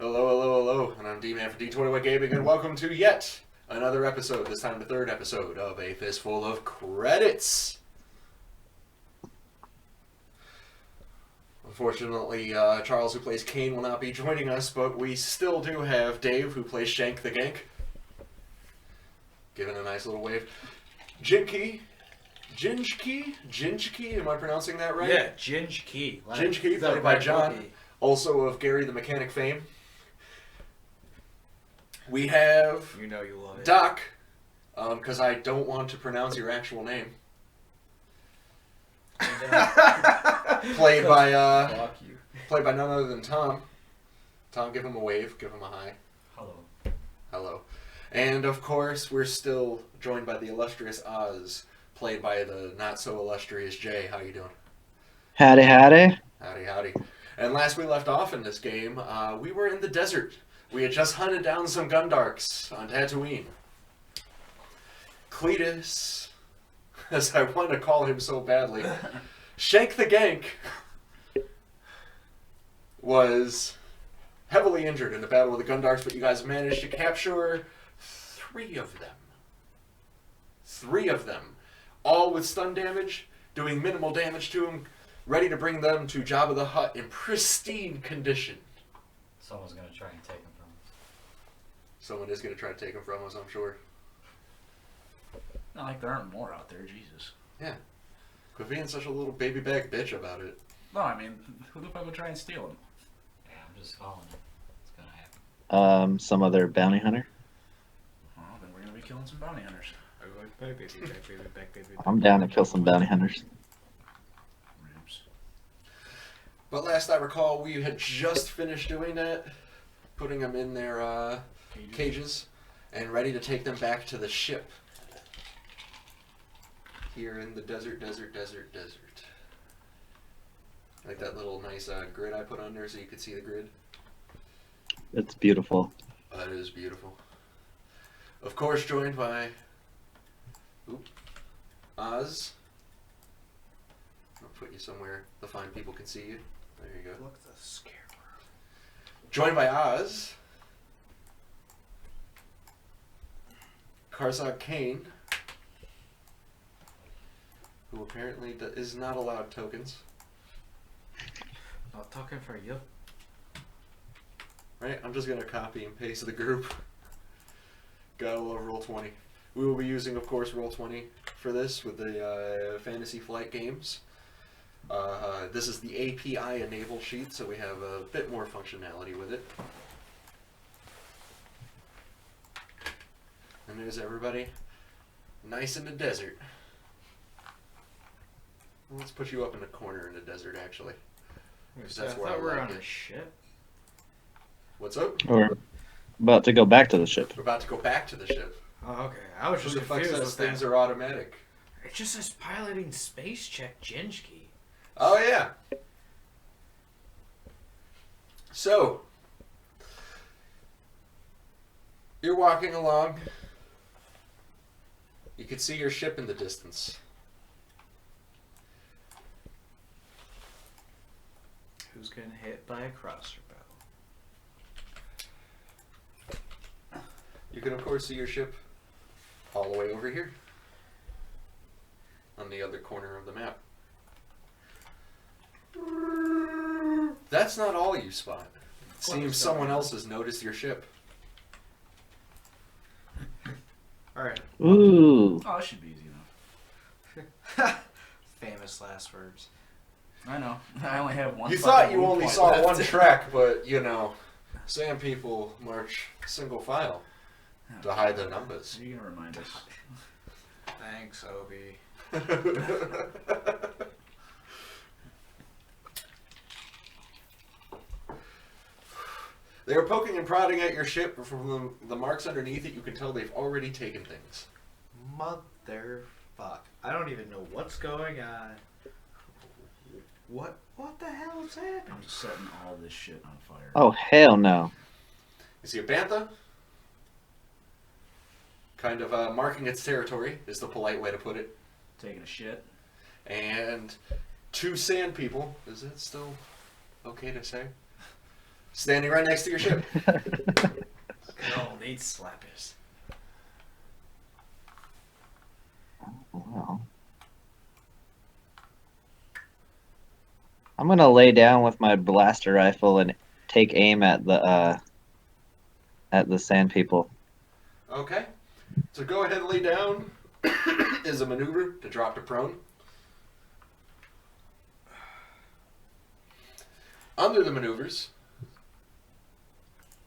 Hello, hello, hello, and I'm D-Man for D21 Gaming, and welcome to yet another episode, this time the third episode of A Fistful of Credits. Unfortunately, Charles, who plays Kane, will not be joining us, but we still do have Dave, who plays Shank the Gank, giving a nice little wave. Jinjki, am I pronouncing that right? Yeah, Jinjki. Jinjki, played by John, also of Gary the Mechanic fame. We have you love it. Doc, because I don't want to pronounce your actual name. Played by none other than Tom. Tom, give him a wave, give him a hi. Hello. Hello. And of course, we're still joined by the illustrious Oz, played by the not so illustrious Jay. How you doing? Howdy, howdy. Howdy, howdy. And last we left off in this game, we were in the desert. We had just hunted down some Gundarks on Tatooine. Cletus, as I want to call him so badly, Shank the Gank, was heavily injured in the battle with the Gundarks, but you guys managed to capture 3 of them. 3 of them. All with stun damage, doing minimal damage to them, ready to bring them to Jabba the Hutt in pristine condition. Someone's going to try and take him from us. Someone is going to try to take them from us, I'm sure. Not like there aren't more out there, Jesus. Yeah. Quit being such a little baby bag bitch about it. No, I mean, who the fuck would try and steal them? Yeah, I'm just calling it. It's going to happen. Some other bounty hunter. Well, then we're gonna be killing some bounty hunters. I'm down to kill some bounty hunters. Ribs. But last I recall, we had just finished doing that, putting them in their cages, and ready to take them back to the ship. Here in the desert. Like that little nice grid I put on there so you could see the grid. It's beautiful. That is beautiful. Of course, joined by Oz. I'll put you somewhere the fine people can see you. There you go. Look at the scarecrow. Joined by Oz. Karzak Kane, who apparently is not allowed tokens. Not talking for you. Right? I'm just going to copy and paste the group. Gotta love Roll20. We will be using, of course, Roll20 for this with the Fantasy Flight games. This is the API enable sheet, so we have a bit more functionality with it. And there's everybody. Nice in the desert. Let's put you up in the corner in the desert, actually. So I thought we were on a ship. What's up? We're about to go back to the ship. We're about to go back to the ship. Oh, okay. I was just Who the fuck confused says with things that. are automatic? It just says piloting space check Jinjki. Oh, yeah. So, you're walking along. You can see your ship in the distance. Who's getting hit by a crosser bow? You can, of course, see your ship all the way over here on the other corner of the map. That's not all you spot. It seems someone else has noticed your ship. Alright. Ooh. Oh, that should be easy enough. Famous last words. I know. I only have one. You thought fucking you wound only point saw left. one track, but, you know, Sam people march single file to hide their numbers. Are you gonna remind us? Thanks, Obi. They are poking and prodding at your ship, but from the marks underneath it, you can tell they've already taken things. Motherfuck. I don't even know what's going on. What the hell is happening? I'm just setting all this shit on fire. Oh, hell no. You see a bantha? Kind of marking its territory is the polite way to put it. Taking a shit. And 2 sand people. Is that still okay to say? Standing right next to your ship. No, they'd slappers. Wow. I'm gonna lay down with my blaster rifle and take aim at the sand people. Okay. So go ahead and lay down. Is a maneuver to drop to prone. Under the maneuvers.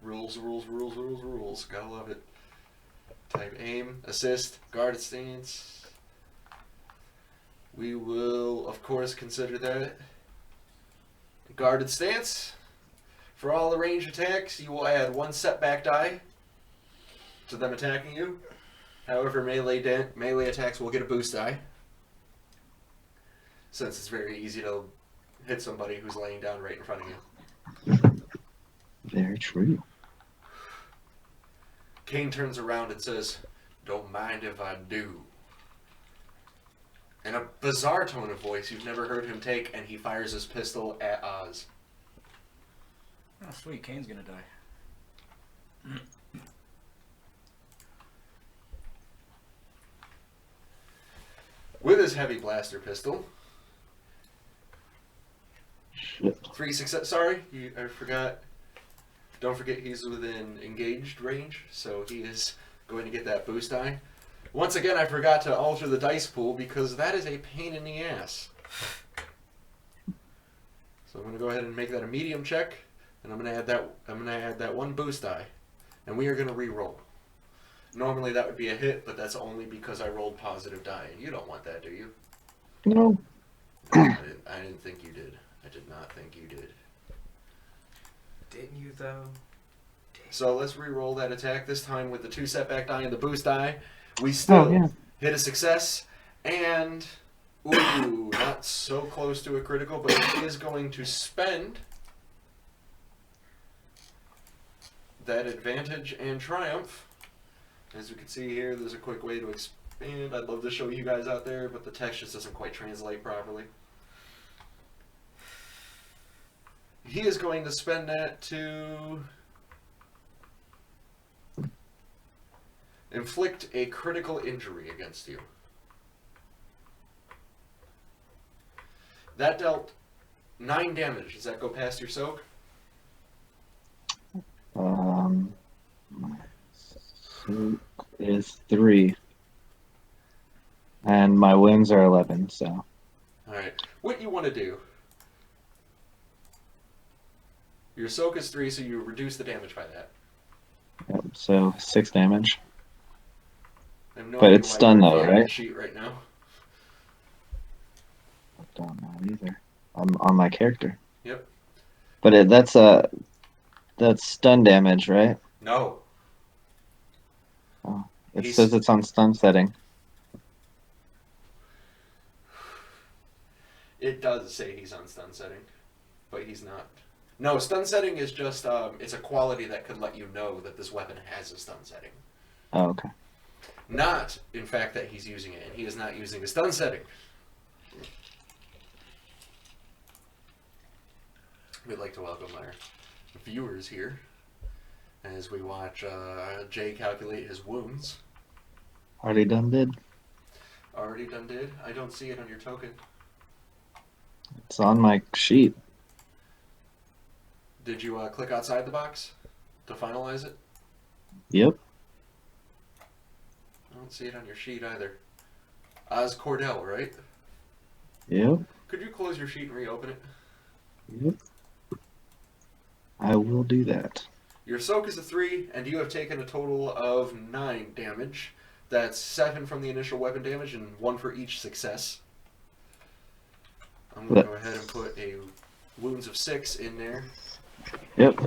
Rules. Gotta love it. Type aim, assist, guarded stance. We will, of course, consider that. Guarded stance. For all the range attacks, you will add 1 setback die to them attacking you. However, melee attacks will get a boost die. Since it's very easy to hit somebody who's laying down right in front of you. Very true. Kane turns around and says, "Don't mind if I do." In a bizarre tone of voice you've never heard him take, and he fires his pistol at Oz. Oh, sweet. Kane's gonna die. With his heavy blaster pistol. Shit. 3 success. Sorry, I forgot. Don't forget he's within engaged range, so he is going to get that boost die. Once again, I forgot to alter the dice pool because that is a pain in the ass. So I'm going to go ahead and make that a medium check, and I'm going to add that 1 boost die, and we are going to re-roll. Normally that would be a hit, but that's only because I rolled positive die. You don't want that, do you? No. I didn't think you did. I did not think you did. Didn't you, though? So let's re-roll that attack, this time with the 2 setback die and the boost die. We still hit a success, and ooh, not so close to a critical, but he is going to spend that advantage and triumph. As you can see here, there's a quick way to expand. I'd love to show you guys out there, but the text just doesn't quite translate properly. He is going to spend that to inflict a critical injury against you. That dealt 9 damage. Does that go past your soak? My soak is 3, and my wounds are 11. So. Alright. What you want to do... Your soak is 3, so you reduce the damage by that. Yep, so 6 damage. I have no But idea it's why stunned you're though, on the right? sheet right now. I don't know either. I'm on my character. Yep. But that's stun damage, right? No. Oh, it He's- says it's on stun setting. It does say he's on stun setting, but he's not. No, stun setting is just, it's a quality that could let you know that this weapon has a stun setting. Oh, okay. Not, in fact, that he's using it, and he is not using a stun setting. We'd like to welcome our viewers here as we watch Jay calculate his wounds. Already done did. Already done did? I don't see it on your token. It's on my sheet. Did you click outside the box to finalize it? Yep. I don't see it on your sheet either. Oz Cordell, right? Yep. Could you close your sheet and reopen it? Yep. I will do that. Your soak is a 3, and you have taken a total of 9 damage. That's 7 from the initial weapon damage and 1 for each success. I'm going to go ahead and put a wounds of 6 in there. Yep,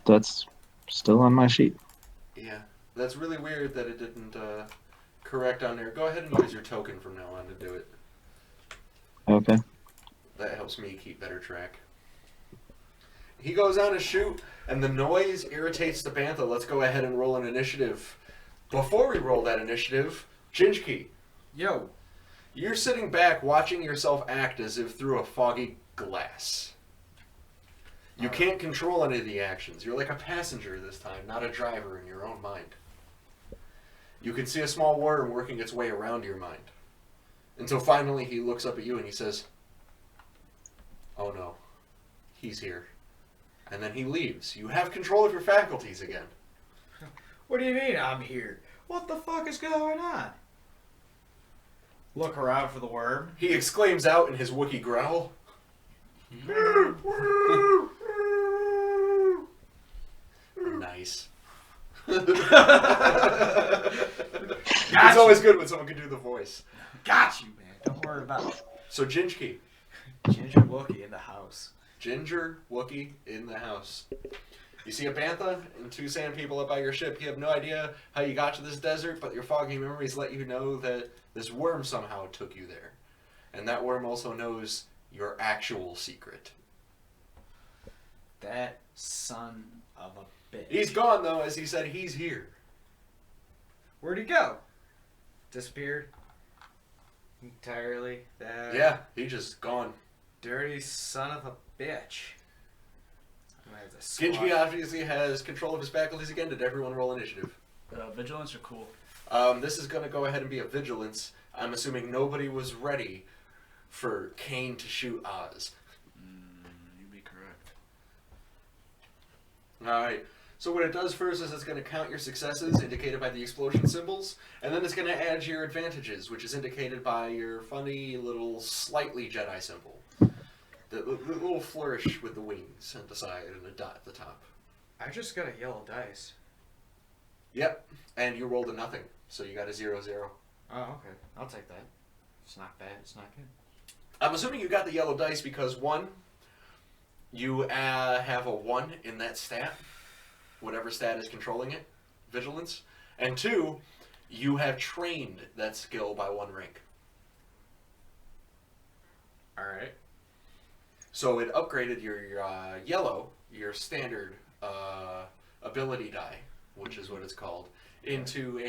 that's still on my sheet. Yeah, that's really weird that it didn't correct on there. Go ahead and use your token from now on to do it. Okay. That helps me keep better track. He goes on to shoot, and the noise irritates the bantha. Let's go ahead and roll an initiative. Before we roll that initiative, Ginchki, Yo. you're sitting back watching yourself act as if through a foggy glass. You can't control any of the actions. You're like a passenger this time, not a driver in your own mind. You can see a small worm working its way around your mind. Until finally he looks up at you and he says, "Oh no, he's here." And then he leaves. You have control of your faculties again. What do you mean I'm here? What the fuck is going on? Look around for the worm. He exclaims out in his Wookiee growl. Nice. It's always good when someone can do the voice. Got you, man. Don't worry about it. So Ginchki. Ginger Wookie in the house. Ginger Wookiee in the house. You see a bantha and 2 sand people up by your ship. You have no idea how you got to this desert, but your foggy memories let you know that this worm somehow took you there. And that worm also knows your actual secret. That son of a bitch. He's gone, though, as he said he's here. Where'd he go? Disappeared? Entirely? Yeah, he just gone. Dirty son of a bitch. Ginchki obviously has control of his faculties again. Did everyone roll initiative? Vigilance are cool. This is going to go ahead and be a vigilance. I'm assuming nobody was ready for Kane to shoot Oz. You'd be correct. Alright, so what it does first is it's going to count your successes, indicated by the explosion symbols, and then it's going to add your advantages, which is indicated by your funny little slightly Jedi symbol. The little flourish with the wings at the side and a dot at the top. I just got a yellow dice. Yep, and you rolled a nothing, so you got a 0-0. Oh, okay. I'll take that. It's not bad. It's not good. I'm assuming you got the yellow dice because 1, you have a 1 in that stat, whatever stat is controlling it, vigilance, and 2, you have trained that skill by 1 rank. Alright. So it upgraded your yellow, your standard ability die, which is what it's called, into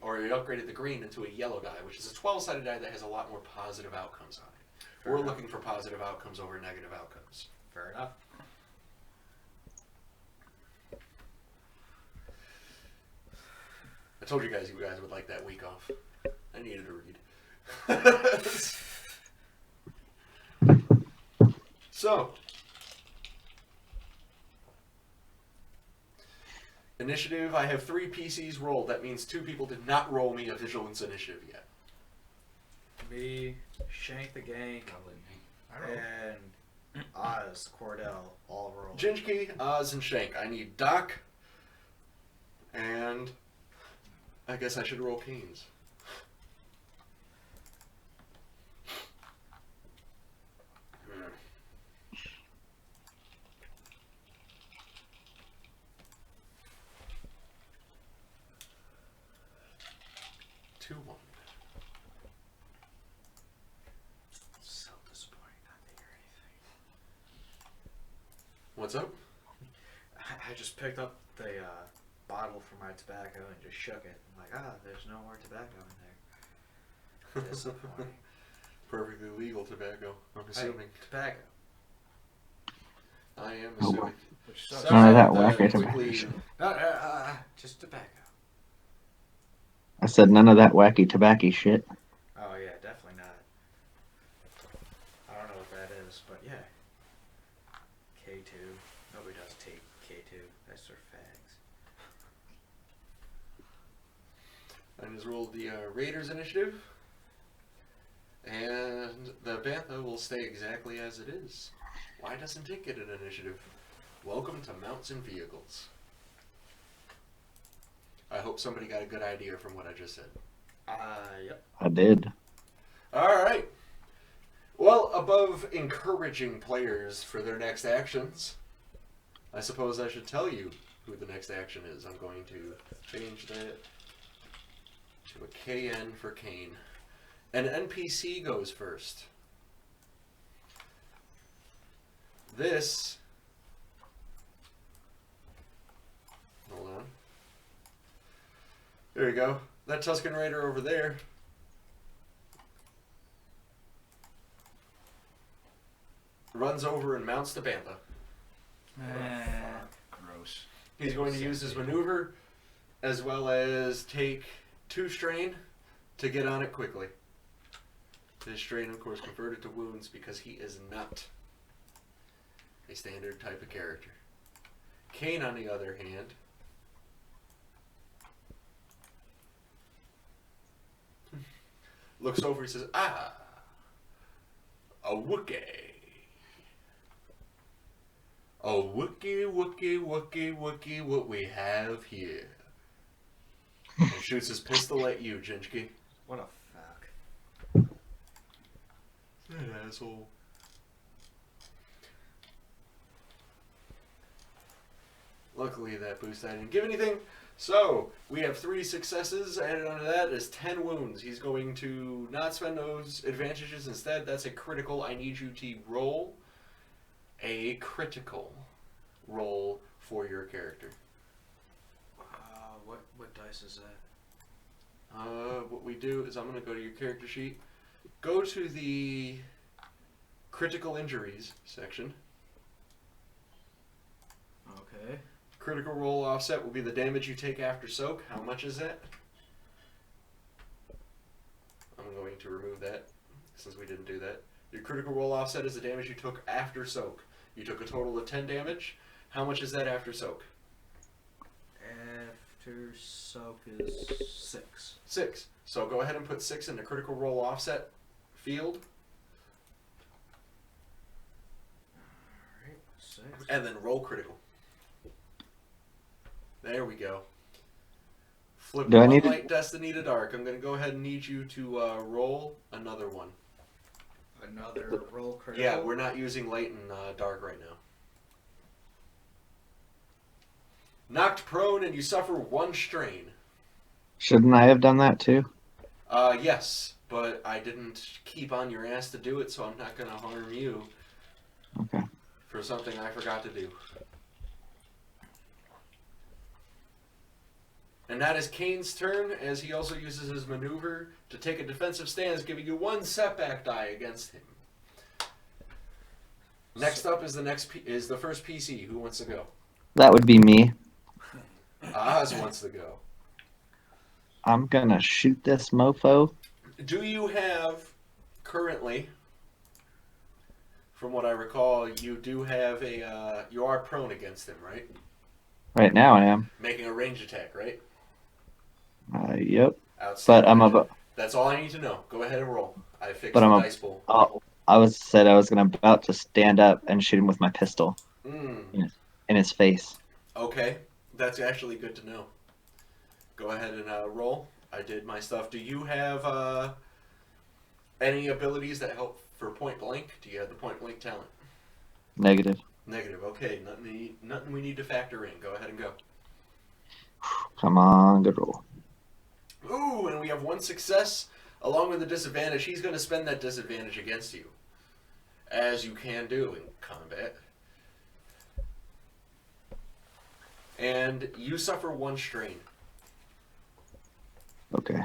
or it upgraded the green into a yellow die, which is a 12-sided die that has a lot more positive outcomes on it. Fair We're enough. looking for positive outcomes over negative outcomes. Fair enough. I told you guys would like that week off. I needed to read. So, initiative, I have 3 PCs rolled. That means 2 people did not roll me a vigilance initiative yet. Me, Shank the Gang, Probably me. and Oz, Cordell, all roll. Ginchki, Oz, and Shank. I need Doc, and I guess I should roll Canes. So disappointing not to hear anything. What's up? I just picked up the bottle for my tobacco and just shook it. I'm like, there's no more tobacco in there. Disappointing. Perfectly legal tobacco, I'm assuming. Tobacco. I am Oh, assuming. Which sucks. None of that Quickly- wacky tobacco shit. Just tobacco. I said none of that wacky tobacco shit. Oh yeah, definitely not. I don't know what that is, but yeah. K2. Nobody does take K2. That's their fags. I just rolled the Raiders initiative. And the Bantha will stay exactly as it is. Why doesn't it get an initiative? Welcome to Mounts and Vehicles. I hope somebody got a good idea from what I just said. Yep. I did. Alright. Well, above encouraging players for their next actions, I suppose I should tell you who the next action is. I'm going to change that to a KN for Kane. An NPC goes first. This... Hold on. There you go. That Tusken Raider over there runs over and mounts the Bantha. Gross. He's going to use his maneuver as well as take 2 strain to get on it quickly. His strain, of course, converted to wounds because he is not a standard type of character. Kane, on the other hand, looks over and says, "Ah, a Wookiee. A Wookiee, Wookiee, what we have here." And shoots his pistol at you, Jinchki. What a fuck. That asshole. Luckily, that boost I didn't give anything. So, we have 3 successes. Added onto that is 10 wounds. He's going to not spend those advantages. Instead, that's a critical. I need you to roll a critical roll for your character. What dice is that? What we do is I'm going to go to your character sheet. Go to the critical injuries section. Okay. Critical roll offset will be the damage you take after soak. How much is that? I'm going to remove that since we didn't do that. Your critical roll offset is the damage you took after soak. You took a total of 10 damage. How much is that after soak? After soak is 6. 6. So go ahead and put 6 in the critical roll offset field. Alright, 6. And then roll critical. There we go. Flip Do I one need to- light destiny to dark. I'm going to go ahead and need you to roll another one. Another roll critical. Yeah, we're not using light and dark right now. Knocked prone and you suffer 1 strain. Shouldn't I have done that too? Yes, but I didn't keep on your ass to do it, so I'm not going to harm you Okay. for something I forgot to do. And that is Kane's turn, as he also uses his maneuver to take a defensive stance, giving you 1 setback die against him. Next up is the first PC. Who wants to go? That would be me. Oz wants to go. I'm gonna shoot this mofo. Do you have currently, from what I recall, you do have you are prone against him, right? Right now I am. Making a range attack, right? Yep. Outstanding. But I'm about. That's all I need to know. Go ahead and roll. I fixed But the I'm a- dice pool. Oh, I was about to stand up and shoot him with my pistol in his face. Okay, that's actually good to know. Go ahead and roll. I did my stuff. Do you have any abilities that help for point blank? Do you have the point blank talent? Negative. Negative. Okay, nothing we need to factor in. Go ahead and go. Come on, good roll. Ooh, and we have 1 success along with a disadvantage. He's going to spend that disadvantage against you, as you can do in combat. And you suffer 1 strain. Okay.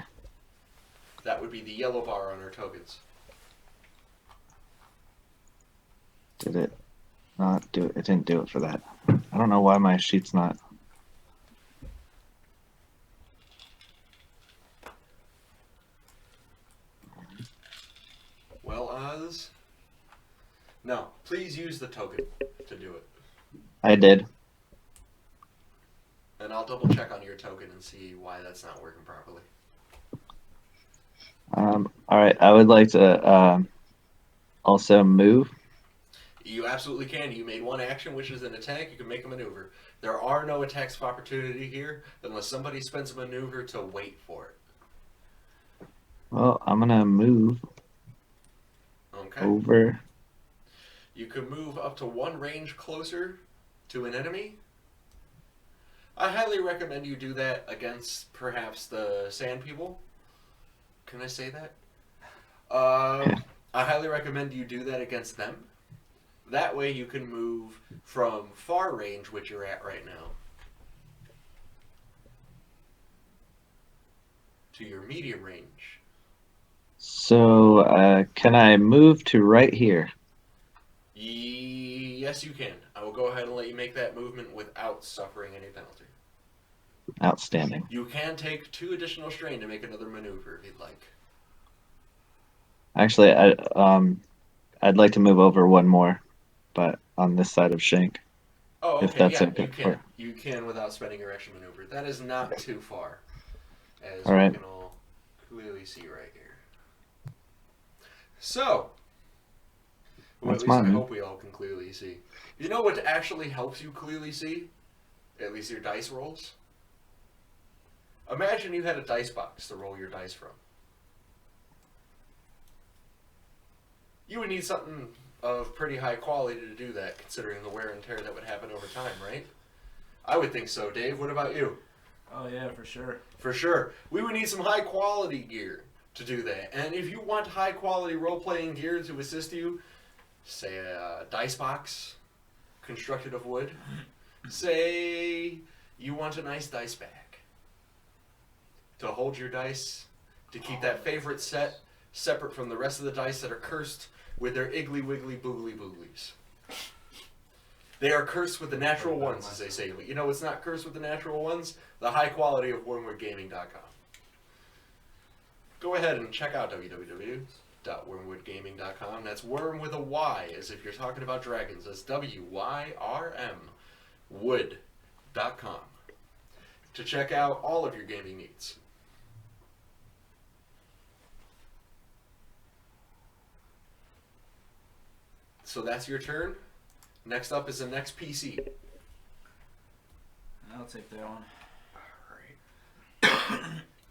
That would be the yellow bar on our tokens. Did it not do it? It didn't do it for that. I don't know why my sheet's not. Well, Oz? No, please use the token to do it. I did. And I'll double check on your token and see why that's not working properly. All right. I would like to also move. You absolutely can. You made 1 action, which is an attack. You can make a maneuver. There are no attacks of opportunity here unless somebody spends a maneuver to wait for it. Well, I'm gonna move Okay. over. You can move up to 1 range closer to an enemy. I highly recommend you do that against perhaps the sand people. Can I say that? I highly recommend you do that against them. That way you can move from far range, which you're at right now, to your medium range. So, can I move to right here? Yes. Yes, you can. I will go ahead and let you make that movement without suffering any penalty. Outstanding. You can take 2 additional strain to make another maneuver if you'd like. Actually, I'd like to move over one more, but on this side of Shank, Oh, if okay, that's yeah, okay. you can. You can without spending your extra maneuver. That is not too far, as All we right. can all clearly see right here. So, well, That's at least I mine. hope we all can clearly see. You know what actually helps you clearly see? At least your dice rolls? Imagine you had a dice box to roll your dice from. You would need something of pretty high quality to do that, considering the wear and tear that would happen over time, right? I would think so, Dave. What about you? Oh yeah, for sure. For sure. We would need some high quality gear to do that. And if you want high quality role playing gear to assist you, say a dice box constructed of wood, say you want a nice dice bag to hold your dice, to keep that favorite set separate from the rest of the dice that are cursed with their iggly wiggly boogly booglies. They are cursed with the natural ones, as they say. But you know what's not cursed with the natural ones? The high quality of wormwoodgaming.com. Go ahead and check out www.wormwoodgaming.com. That's worm with a Y, as if you're talking about dragons. That's WYRM wood.com to check out all of your gaming needs. So that's your turn. Next up is the next PC. I'll take that one.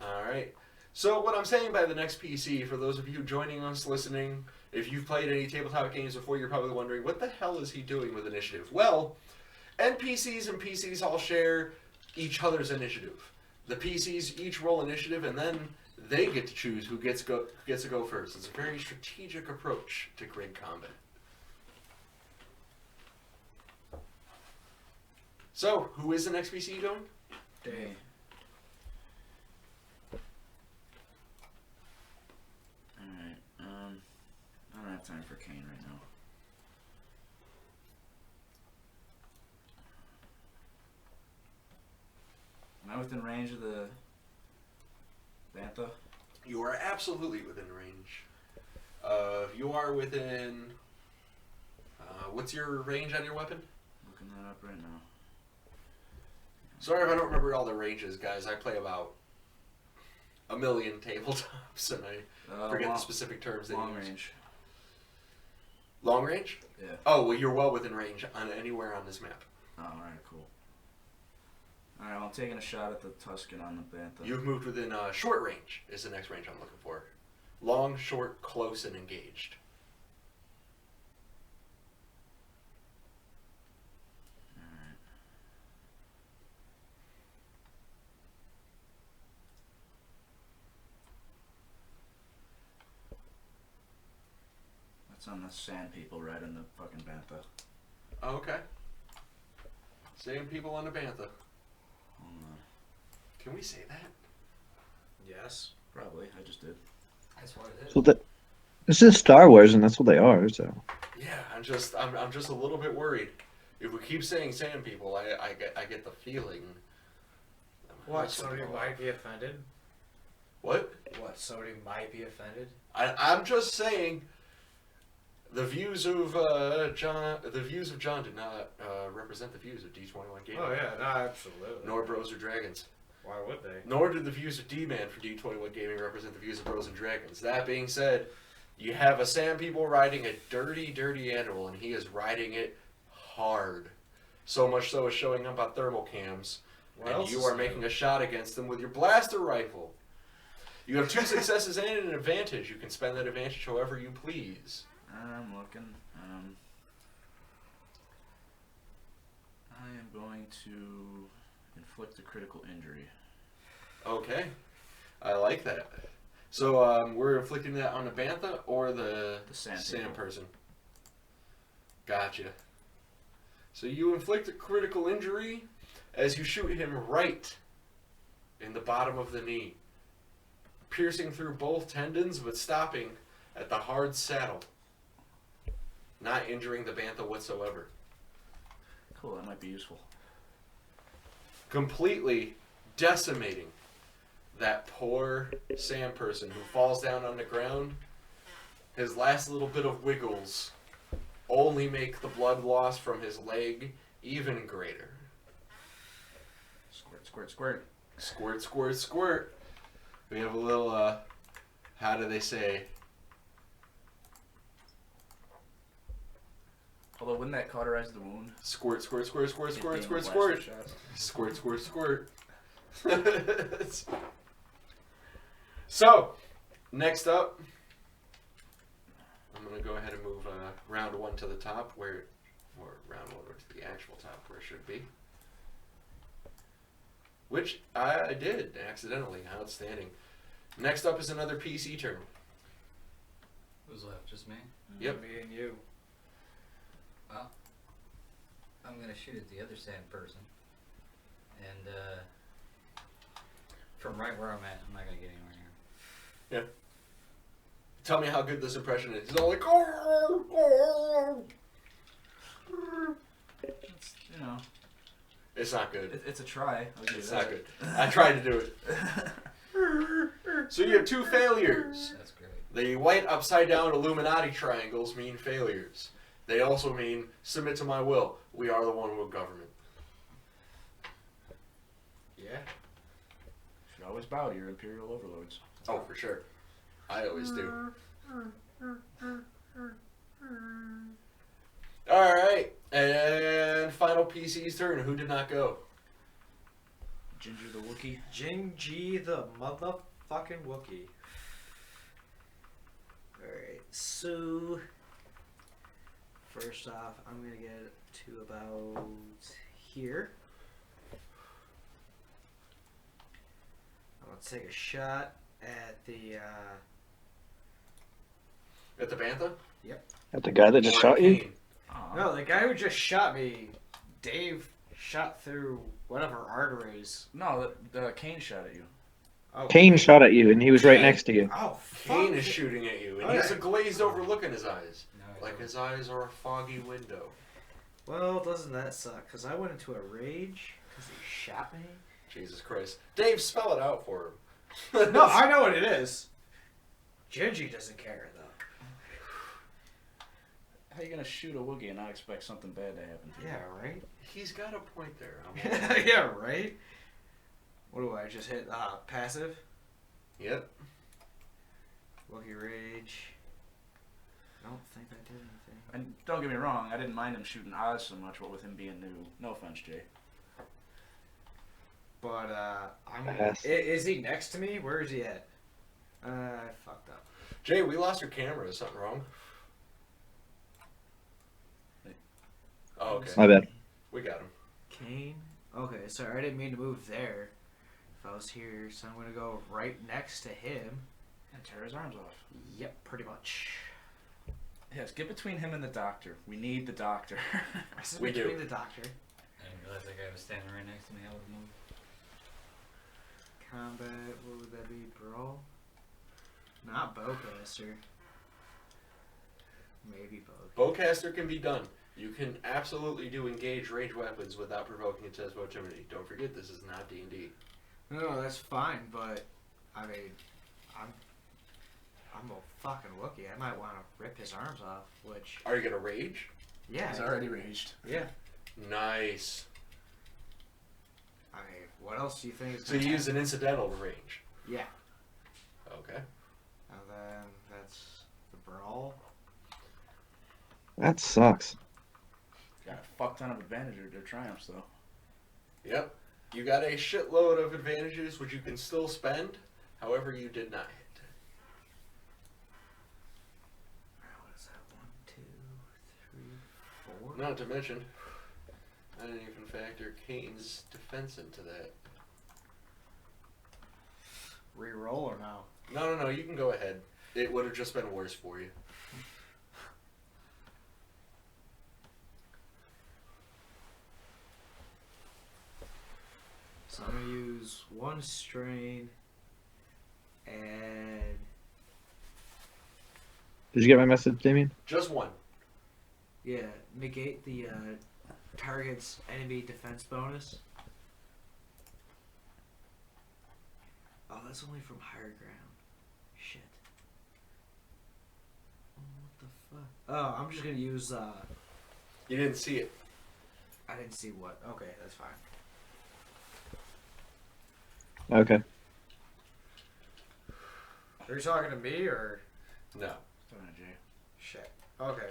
Alright. So what I'm saying by the next PC, for those of you joining us, listening, if you've played any tabletop games before, you're probably wondering, what the hell is he doing with initiative? Well, NPCs and PCs all share each other's initiative. The PCs each roll initiative, and then they get to choose who gets to go first. It's a very strategic approach to grid combat. So, who is the next PC going? Day. Alright, I don't have time for Kane right now. Am I within range of the Bantha? You are absolutely within range. You are within... what's your range on your weapon? Looking that up right now. Sorry if I don't remember all the ranges, guys. I play about a million tabletops, and I forget the specific terms they Long use. range. Long range? Yeah. Oh, well, you're well within range on anywhere on this map. Oh, alright, cool. Alright, well, I'm taking a shot at the Tuscan on the Bantha. You've moved within short range is the next range I'm looking for. Long, short, close, and engaged. Alright. That's on the sand people right in the fucking Bantha. Oh, okay. Same people on the Bantha. Hold on. Can we say that? Yes. Probably, I just did. That's what it is. So this is Star Wars, and that's what they are. So Yeah, I'm just a little bit worried. If we keep saying sand people, I get the feeling. What? Somebody might be offended? What? What? Somebody might be offended? I'm just saying. The views of John did not represent the views of D21 Gaming. Oh yeah, no, absolutely. Nor Bros or Dragons. Why would they? Nor did the views of D-Man for D21 Gaming represent the views of Bros and Dragons. That being said, you have a Sand People riding a dirty, dirty animal, and he is riding it hard. So much so as showing up on thermal cams, and you are making a shot against them with your blaster rifle. You have 2 successes and an advantage. You can spend that advantage however you please. I'm looking. I am going to inflict a critical injury. Okay, I like that. So we're inflicting that on the Bantha or the sand sand people. person. Gotcha. So you inflict a critical injury as you shoot him right in the bottom of the knee, piercing through both tendons but stopping at the hard saddle, not injuring the Bantha whatsoever. Cool, that might be useful. Completely decimating that poor sand person who falls down on the ground. His last little bit of wiggles only make the blood loss from his leg even greater. Squirt, squirt, squirt. Squirt, squirt, squirt. We have a little, how do they say? Although, wouldn't that cauterize the wound? Squirt, squirt, squirt, squirt, It squirt, being a squirt, blaster squirt. shot? Squirt, squirt, squirt. So, next up, I'm going to go ahead and move round one to the top, or round one to the actual top where it should be. Which I did, accidentally. Outstanding. Next up is another PC turn. Who's left? Just me? Yep. Me and you. Well, I'm gonna shoot at the other sand person, and from right where I'm at, I'm not gonna get anywhere near him. Tell me how good this impression is. He's all like, oh. It's, you know, It's not good. it's a try. I'll give you It's that. not good. I tried to do it. So you have 2 failures. That's great. The white upside down Illuminati triangles mean failures. They also mean submit to my will. We are the one world government. Yeah. Should always bow to your imperial overlords. Oh, for sure. I always do. Alright, and final PC's turn. Who did not go? Ginger the Wookiee. Jinji the motherfucking Wookiee. Alright, so first off, I'm gonna get to about here. I'm gonna take a shot at the At the Bantha? At the guy that just Or shot you? Kane? Aw. no, the guy who just shot me, Dave shot through whatever arteries. No, the Kane shot at you. Oh, Kane shot at you, and he was right Kane. next to you. Oh, Kane fuck. is shooting at you, and Okay. he has a glazed over look in his eyes. No, it's Like over. his eyes are a foggy window. Well, doesn't that suck? Because I went into a rage because he shot me. Jesus Christ. Dave, spell it out for him. No, I know what it is. Gingy doesn't care, though. How you gonna shoot a Wookiee and not expect something bad to happen to you? Yeah, right? He's got a point there. I'm Yeah, right? What do I just hit? Passive? Yep. Wookiee Rage. I don't think that did anything. And don't get me wrong, I didn't mind him shooting Oz so much, what with him being new. No offense, Jay. But, Yes. Is he next to me? Where is he at? I fucked up. Jay, we lost your camera. Is something wrong? Oh, okay. My bad. We got him. Kane? Okay, sorry, I didn't mean to move there. If I was here, so I'm gonna go right next to him. And tear his arms off. Yep, pretty much. Yes, get between him and the doctor. We need the doctor. This is We do. between the doctor. I didn't realize that guy was standing right next to me. I would move. Combat, what would that be? Brawl? Not bowcaster. Maybe bow. Bowcaster can be done. You can absolutely do engage range weapons without provoking a test of opportunity. Don't forget, this is not D&D. No, that's fine, but I mean, I'm a fucking Wookiee. I might want to rip his arms off. Which, Are you gonna rage? yeah, He's already raged. yeah. Nice. I mean, what else do you think is? So you use an incidental to range. Yeah, Okay. and then that's the brawl. That sucks. Got a fuck ton of advantage or triumphs, though. Yep. You got a shitload of advantages which you can still spend. However, you did not hit. What is that? 1, 2, 3, 4. Not to mention, I didn't even factor Kane's defense into that. Reroll or no? No. You can go ahead. It would have just been worse for you. So I'm gonna use 1 strain and Did you get my message, Damien? Just one. yeah, negate the target's enemy defense bonus. Oh, that's only from higher ground. Shit. Oh, what the fuck? Oh, I'm just gonna use. You didn't see it. I didn't see what. Okay, that's fine. Okay. Are you talking to me or? No. Shit. Okay.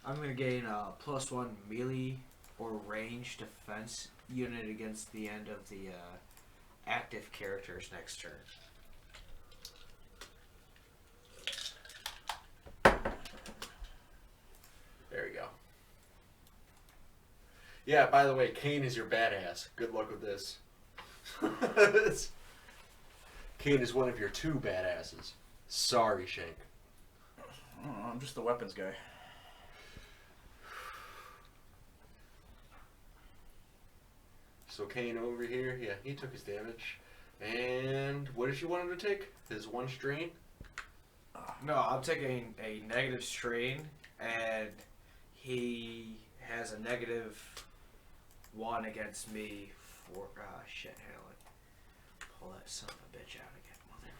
I'm gonna gain a +1 melee or range defense unit against the end of the active character's next turn. There you go. Yeah, by the way, Kane is your badass. Good luck with this. Kane is one of your 2 badasses. Sorry, Shank. I don't know, I'm just the weapons guy. So Kane over here, yeah, he took his damage. And what did you want him to take? His 1 strain? No, I'm taking a negative strain, and he has a -1 against me for shit. Hang on, pull that son of a bitch out again, motherfucker.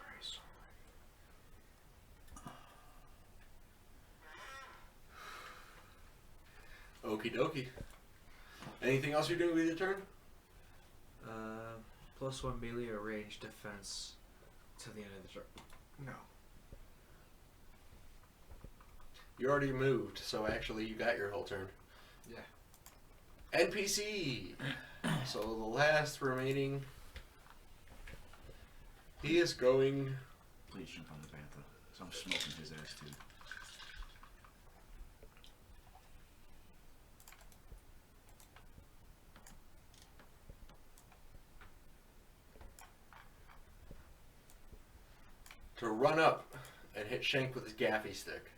Christ Okie almighty. dokie. Anything else you're doing with your turn? +1 melee or range defense to the end of the turn. No. You already moved, so actually you got your whole turn. Yeah. NPC! So the last remaining... He is going... Please jump on the Bantha. So I'm smoking his ass too. to run up and hit Shank with his gaffy stick.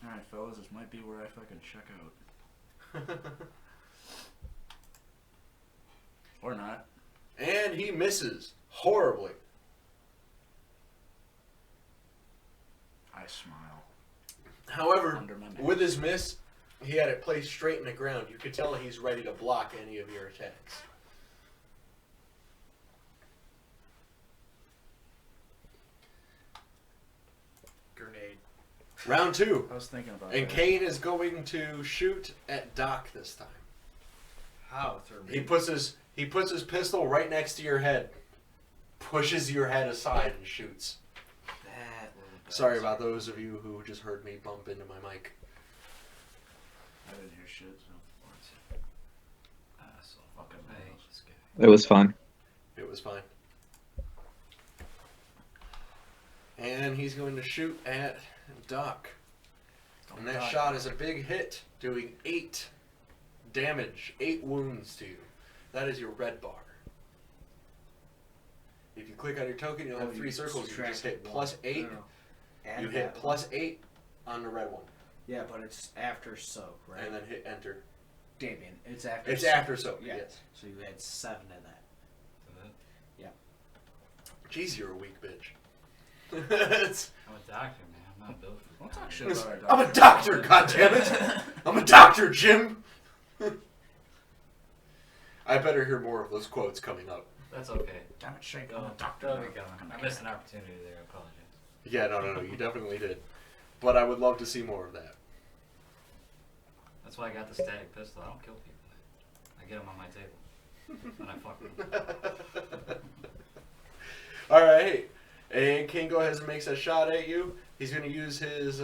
Alright, fellas, this might be where I fucking check out. Or not. And he misses horribly. I smile. However, Under my mask. with his miss, he had it placed straight in the ground. You could tell he's ready to block any of your attacks. Grenade. Round two. I was thinking about And that. Kane is going to shoot at Doc this time. How? Through me? He puts his pistol right next to your head, pushes your head aside, and shoots. That little bit. Sorry about those of you who just heard me bump into my mic. I didn't hear shit, so. So Fucking I hate knows. this guy. It was fun. It was fine. And he's going to shoot at Doc. And that shot is a big hit, doing 8 damage, 8 wounds to you. That is your red bar. If you click on your token, you'll have 3 circles. You just hit +8. No. Add You hit that one. +8 on the red one. Yeah, but it's after soak, right? And then hit enter. Damien, it's after. It's soak. after soak, Yeah. yes. So you had 7 in that. Jeez, you're a weak bitch. It's- I'm a doctor, man. I'm not built for Don't talk that. shit about our doctor. I'm a doctor, goddammit! I'm a doctor, Jim! I better hear more of those quotes coming up. That's okay. Damn it, Shake. Go, I'm a doctor. go be going. I missed an opportunity there. I apologize. Yeah, no, you definitely did. But I would love to see more of that. That's why I got the static pistol. I don't kill people. I get them on my table. And I fuck with them. Alright, and King go ahead and makes a shot at you. He's going to use his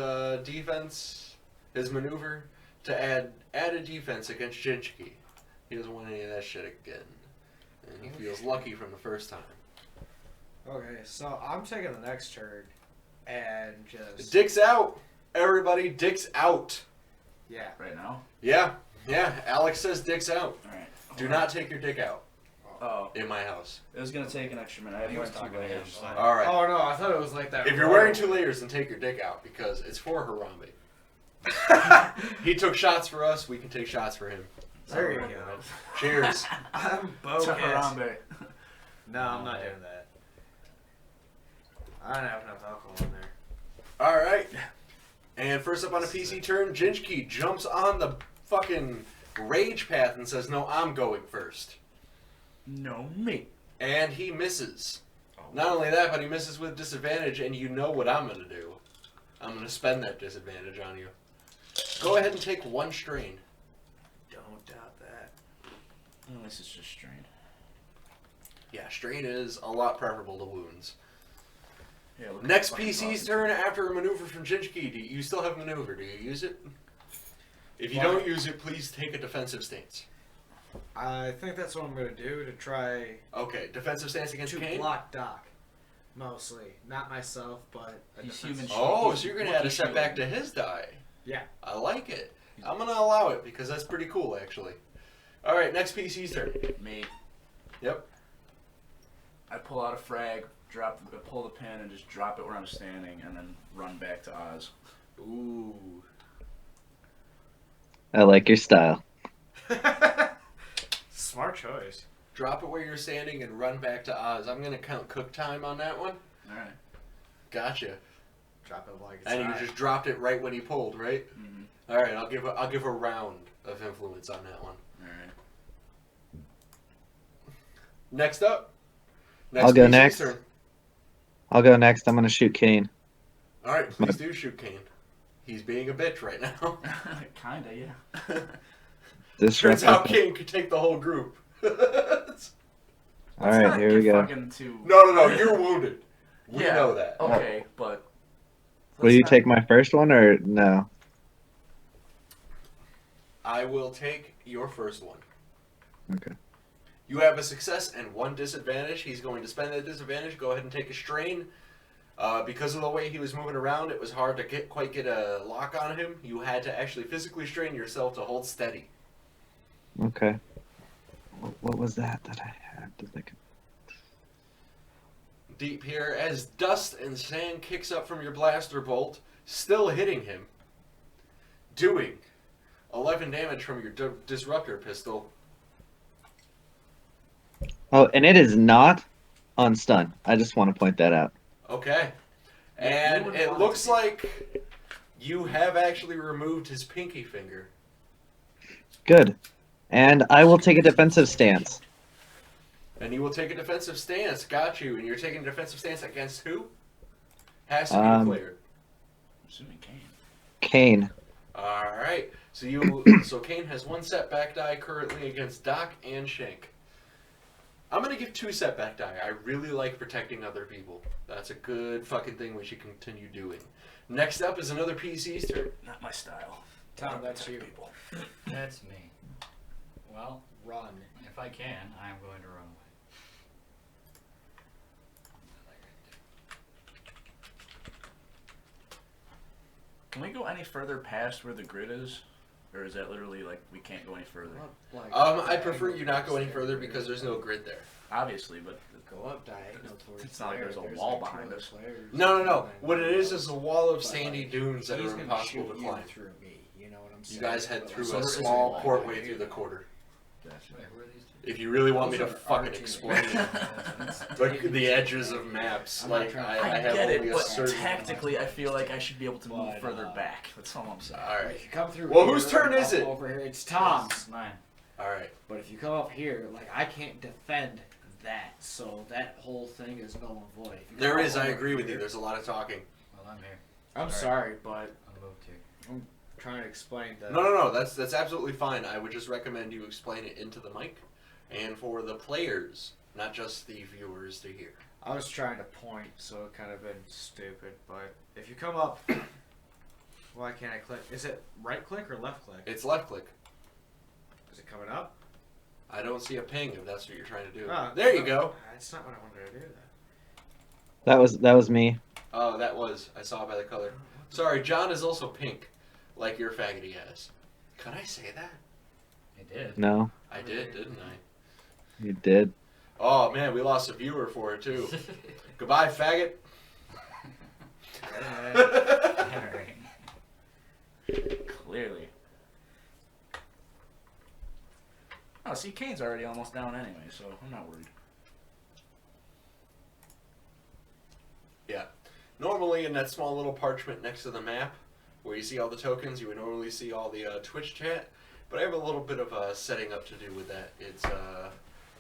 defense, his maneuver, to add a defense against Jinchiki. He doesn't want any of that shit again. And he feels lucky from the first time. Okay, so I'm taking the next turn and just. Dick's out! Everybody, Dick's out! Yeah. Right now? Yeah, Alex says Dick's out. Alright. Do not take your dick out Oh, in my house. it was gonna take an extra minute. I He was went 2 talking to him, layers. so- Alright. Oh no, I thought it was like that. If you're wearing 2 layers, then take your dick out because it's for Harambe. He took shots for us, we can take shots for him. There you go. Cheers. I'm bogus. Harambe. No, I'm not doing that. I don't have enough alcohol in there. All right. And first up on a PC turn, Jinchki jumps on the fucking rage path and says, "No, I'm going first." No, me. And he misses. Not only that, but he misses with disadvantage, and you know what I'm going to do. I'm going to spend that disadvantage on you. Go ahead and take 1 strain. Don't doubt that. At least it's just strain. Yeah, strain is a lot preferable to wounds. Yeah, look Next at the fucking PC's button. turn after a maneuver from Jinchki. Do you still have maneuver? Do you use it? If you Why? don't use it, please take a defensive stance. I think that's what I'm gonna do to try Okay, defensive stance against to Kane? block Doc. Mostly. Not myself, but a He's defensive- human. Oh, He's so you're going to lucky add a set back shield. to his die. Yeah. I like it. I'm going to allow it because that's pretty cool, actually. All right, next PC's turn. Me. Yep. I pull out a frag, pull the pin, and just drop it where I'm standing, and then run back to Oz. Ooh. I like your style. Smart choice. Drop it where you're standing and run back to Oz. I'm going to count cook time on that one. All right. Gotcha. Drop it like it's And you hot. just dropped it right when he pulled, right? Mm-hmm. All right, I'll give a round of influence on that one. All right. Next up. I'll go PC's next. turn. I'll go next. I'm gonna shoot Kane. All right, please do shoot Kane. He's being a bitch right now. Kinda, yeah. Turns out Disruptive. Kane could take the whole group. All Let's right, not here get we go. fucking too... No, you're wounded. We Yeah. know that. Okay, but... Will let's you not- take my first one or no? I will take your first one. Okay. You have a success and 1 disadvantage. He's going to spend that disadvantage. Go ahead and take a strain. Because of the way he was moving around, it was hard to quite get a lock on him. You had to actually physically strain yourself to hold steady. Okay. What was that I had to think of? Deep here, as dust and sand kicks up from your blaster bolt, still hitting him, doing 11 damage from your disruptor pistol. Oh, and it is not on stun. I just want to point that out. Okay. You And wouldn't it want it looks to be. like you have actually removed his pinky finger. Good. And I will take a defensive stance. And you will take a defensive stance. Got you. And you're taking a defensive stance against who? Has to be declared. I'm assuming Kane. Kane. Alright. So so Kane has 1 setback die currently against Doc and Shank. I'm gonna give 2 setback die. I really like protecting other people. That's a good fucking thing we should continue doing. Next up is another PC's turn. Not my style. Tom, Don't that's protect you. people. That's me. Well, Run. if I can, I am going to run away. Can we go any further past where the grid is? Or is that literally like we can't go any further? I prefer you not go any further because there's no grid there. Obviously, but Go up diagonal towards It's not like there. there's a There's wall like 2 behind other us. players. No. What it is a wall of But, sandy like, dunes that he's are gonna impossible shoot to you climb. through me, you know what I'm You saying? guys head But, through like, So a there is a small wall portway behind through you. the quarter. Wait, who are these two? If you really want me to Those are fucking our team. explain it. Like the edges of maps. I'm not Like trying I, to- I I have get only it, a but certain. tactically I feel like I should be able to move But, further back. That's all I'm saying. All right. If you come through Well, here, whose turn is up it? Over here, it's Tom's. Mine. All right. But if you come up here, like I can't defend that, so that whole thing is null and void. If you There come is. up I over agree with you. here- There's a lot of talking. Well, I'm here. I'm Sorry. sorry, but I'll move to. I'm trying to explain that. No. That's absolutely fine. I would just recommend you explain it into the mic, and for the players, not just the viewers, to hear. I was trying to point, so it kind of been stupid. But if you come up, why can't I click? Is it right click or left click? It's left click. Is it coming up? I don't see a ping if that's what you're trying to do. Ah, There you no, go. That's not what I wanted to do. That was me. Oh, that was. I saw by the color. Sorry, John is also pink, like your faggoty ass. Could I say that? I did. No, I did, didn't I? you did. Oh man, we lost a viewer for it too. Goodbye, faggot. Alright. Clearly. Oh, see, Kane's already almost down anyway, so I'm not worried. Yeah. Normally in that small little parchment next to the map, where you see all the tokens, you would normally see all the Twitch chat. But I have a little bit of setting up to do with that.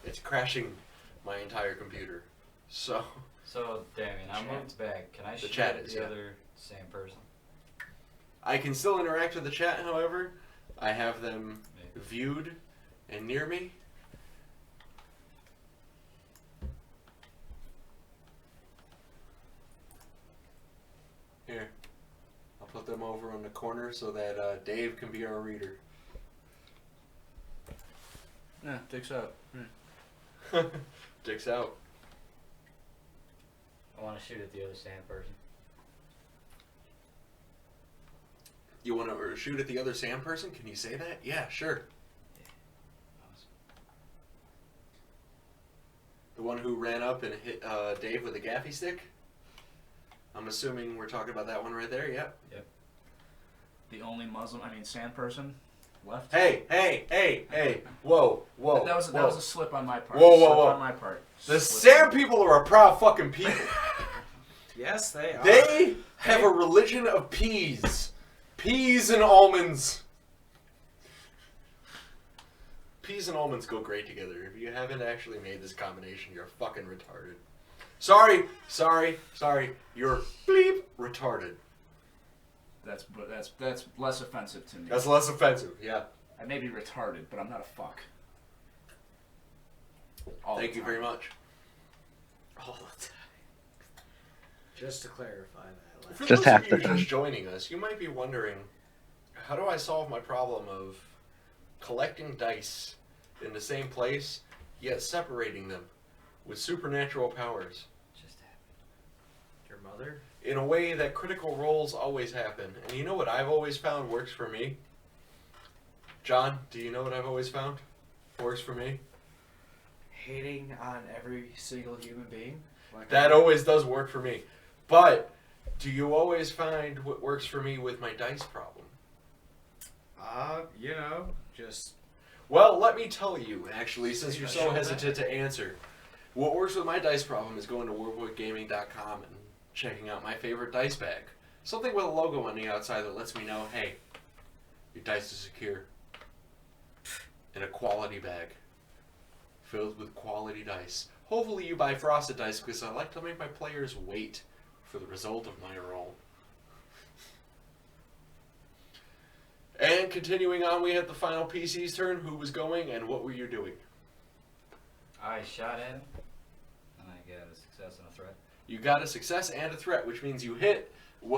It's crashing my entire computer. So Damien, I moved back. Can I shoot chat at is, the yeah. other same person? I can still interact with the chat, however. I have them viewed and near me. Here. I'll put them over in the corner so that Dave can be our reader. Yeah, dicks out. Dicks out. I want to shoot at the other sand person. You want to shoot at the other Sam person? Can you say that? Yeah, sure. The one who ran up and hit Dave with a gaffy stick? I'm assuming we're talking about that one right there, yep. Yep. The only sand person left. Hey! Whoa. That was a slip on my part. Whoa. On my part. The Slip. Sam people are a proud fucking people. Yes, they are. They have a religion of peas. Peas and almonds. Peas and almonds go great together. If you haven't actually made this combination, you're fucking retarded. Sorry. You're bleep retarded. That's less offensive to me. That's less offensive, yeah. I may be retarded, but I'm not a fuck. Thank you very much. All the time. Just to clarify that. For Just those half of the you time. just joining us, you might be wondering, how do I solve my problem of collecting dice in the same place, yet separating them with supernatural powers? Just happened. Your mother? In a way that critical roles always happen. And you know what I've always found works for me? John, do you know what I've always found works for me? Hating on every single human being? That always does work for me. But do you always find what works for me with my dice problem? Just... Well, let me tell you, actually, since you're so Show hesitant to answer. What works with my dice problem is going to worldbookgaming.com and checking out my favorite dice bag. Something with a logo on the outside that lets me know, hey, your dice is secure. In a quality bag. Filled with quality dice. Hopefully you buy frosted dice because I like to make my players wait for the result of my roll. And continuing on, we had the final PC's turn. Who was going and what were you doing? I shot at him, and I got a success and a threat. You got a success and a threat, which means you hit.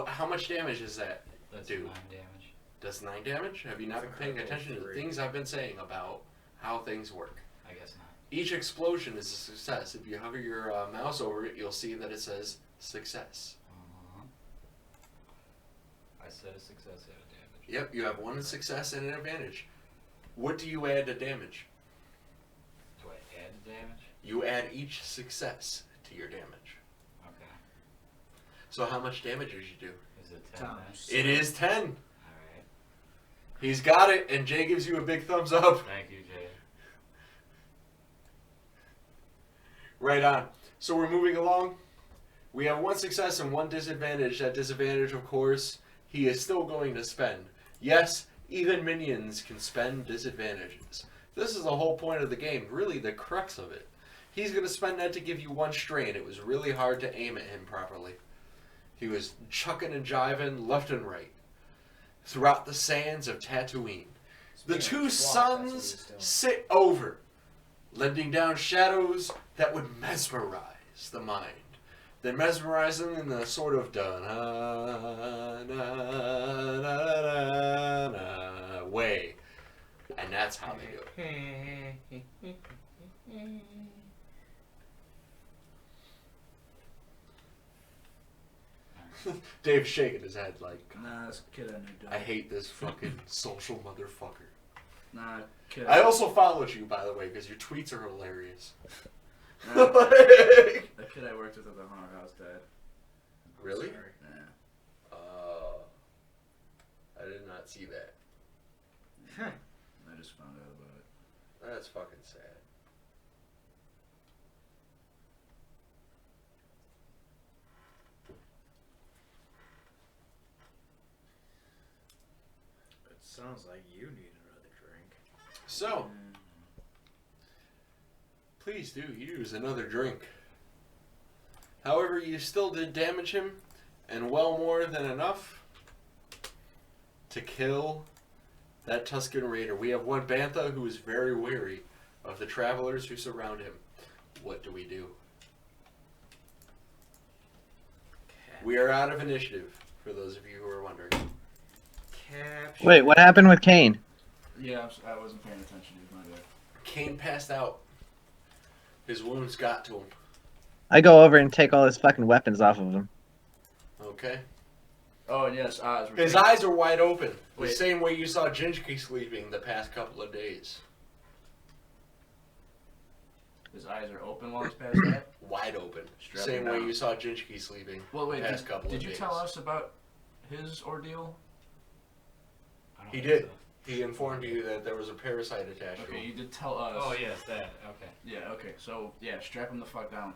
How much damage does that That's do? 9 damage. Does 9 damage? Have you not been paying attention to the things I've been saying about how things work? I guess not. Each explosion is a success. If you hover your mouse over it, you'll see that it says success. I said a success and a damage. Yep, you have one success and an advantage. What do you add to damage? Do I add damage? You add each success to your damage. Okay. So how much damage did you do? Is it 10 then? Times. It is 10. Alright. He's got it, and Jay gives you a big thumbs up. Thank you, Jay. Right on. So we're moving along. We have one success and one disadvantage. That disadvantage, of course, he is still going to spend. Yes, even minions can spend disadvantages. This is the whole point of the game, really the crux of it. He's going to spend that to give you one strain. It was really hard to aim at him properly. He was chucking and jiving left and right throughout the sands of Tatooine. The two suns sit over, lending down shadows that would mesmerize the mind. Then mesmerize them in a sort of da-na-na-na-na-na way. And that's how they do it. Dave's shaking his head like, Nah, this kid I knew I hate this fucking social motherfucker. Nah, kid. I also followed you, by the way, because your tweets are hilarious. Nah, the kid I worked with at the haunted house died. Really? Sorry. Yeah. I did not see that. Huh. I just found out about it. That's fucking sad. It sounds like you need another drink. So, please do use another drink. However, you still did damage him, and well more than enough to kill that Tuscan Raider. We have one Bantha who is very wary of the travelers who surround him. What do we do? We are out of initiative, for those of you who are wondering. Capture. Wait, what happened with Kane? Yeah, I wasn't paying attention. Dude. My bad. Kane passed out. His wounds got to him. I go over and take all his fucking weapons off of him. Okay? Oh, and yes, Oz. we're His taking- eyes are wide open. The Wait. same way you saw Ginchki sleeping the past couple of days. His eyes are open while he's past that. Wide open. Strap Same him way down. you saw Ginchki sleeping Well, wait. the past couple Did of you days. tell us about his ordeal? I don't He think did. so. He informed you that there was a parasite attached to Okay, him. you did tell us. Oh yes, that. Okay. Yeah. Okay. So yeah, strap him the fuck down.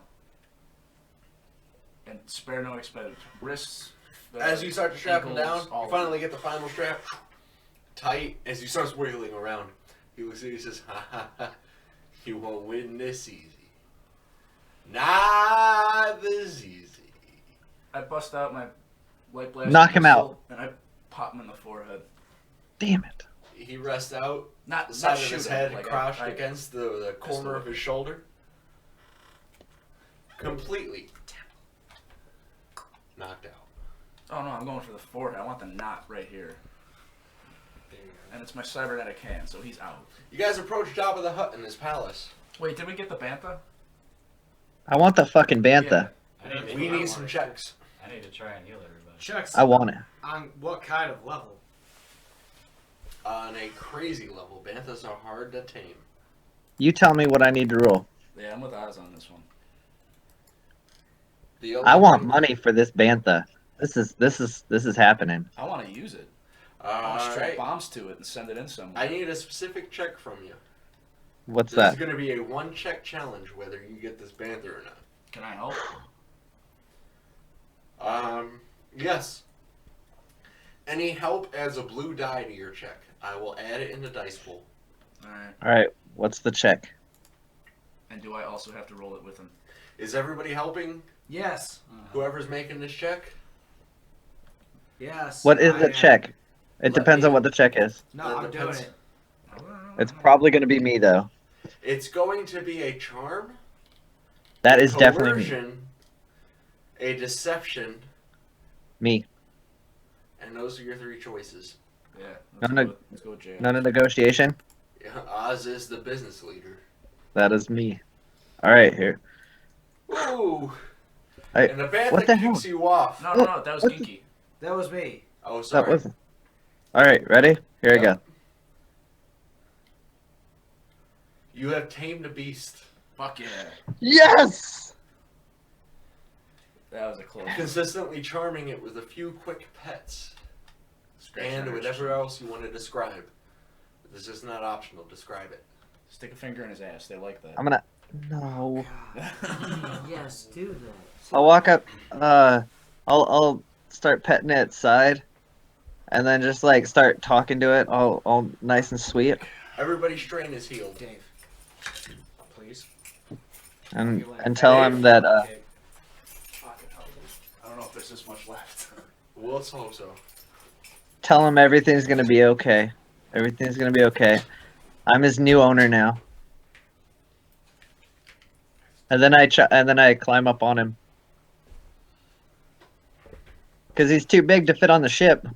And spare no expense. Wrists. As you start to strap him ankles, down, all you of finally get the final strap tight. As he starts wiggling around, he looks at you and says, "Ha ha ha! You won't win this easy. Not this easy." I bust out my light blast. Knock him pistol, out. And I pop him in the forehead. Damn it. He rests out, Not the not side of shoot his him, head like crouched I against the corner of his shoulder. Completely knocked out. Oh no, I'm going for the forehead. I want the knot right here. And it's my cybernetic hand, so he's out. You guys approach Jabba the Hutt in his palace. Wait, did we get the bantha? I want the fucking Bantha. I need, to, We need some checks. I need to try and heal everybody. Checks I want it. on what kind of level? On a crazy level, Banthas are hard to tame. You tell me what I need to roll. Yeah, I'm with Oz on this one. The I want only- money for this Bantha. This is happening. I want to use it. I want to strap Alright. bombs to it and send it in somewhere. I need a specific check from you. What's This is that? going to be a one-check challenge, whether you get this Bantha or not. Can I help? Yes. Any help adds a blue die to your check. I will add it in the dice pool. Alright. All right. What's the check? And do I also have to roll it with him? Is everybody helping Yes. whoever's making this check? Yes. What is I the am. check? It Let depends me- on what the check is. No, That I'm doing depends. it. It's probably going to be me though. It's going to be a charm, That is definitely me. coercion, a deception, Me. and those are your three choices. Yeah. Let's go with jail. None of negotiation. Yeah, Oz is the business leader. That is me. All right, here. Ooh! Hey, And the Bantha what the kicks hell? you off. No, that was What the- Geeky. That was me. Oh, That sorry. wasn't. All right, ready? Here I go. You have tamed a beast. Fuck yeah. Yes. That was a close. Consistently charming it with a few quick pets. And whatever else you want to describe. This is not optional. Describe it. Stick a finger in his ass. They like that. I'm gonna. No. Yes, do that. I'll walk up. I'll start petting its side, and then just like start talking to it, all nice and sweet, Everybody's strain is healed. Dave, please. and tell him that Fucking hell. I don't know if there's this much left. Well, let's hope so. tell him everything's gonna be okay. Everything's gonna be okay. I'm his new owner now. And then I climb up on him. Cause he's too big to fit on the ship.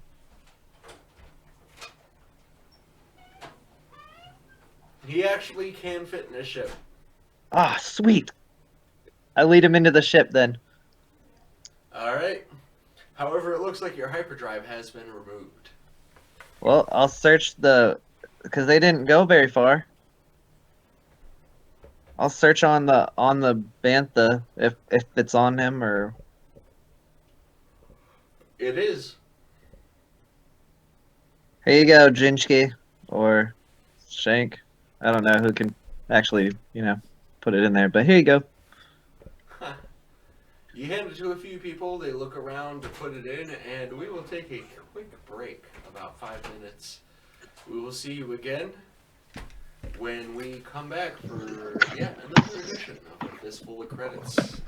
He actually can fit in a ship. Ah, sweet. I lead him into the ship then. Alright. However, it looks like your hyperdrive has been removed. Well, I'll search because they didn't go very far. I'll search on the Bantha if it's on him or. It is. Here you go, Jinchki or Shank. I don't know who can actually, put it in there. But here you go. You hand it to a few people, they look around to put it in, and we will take a quick break, about 5 minutes. We will see you again when we come back for yet another edition of a Fistful of Credits.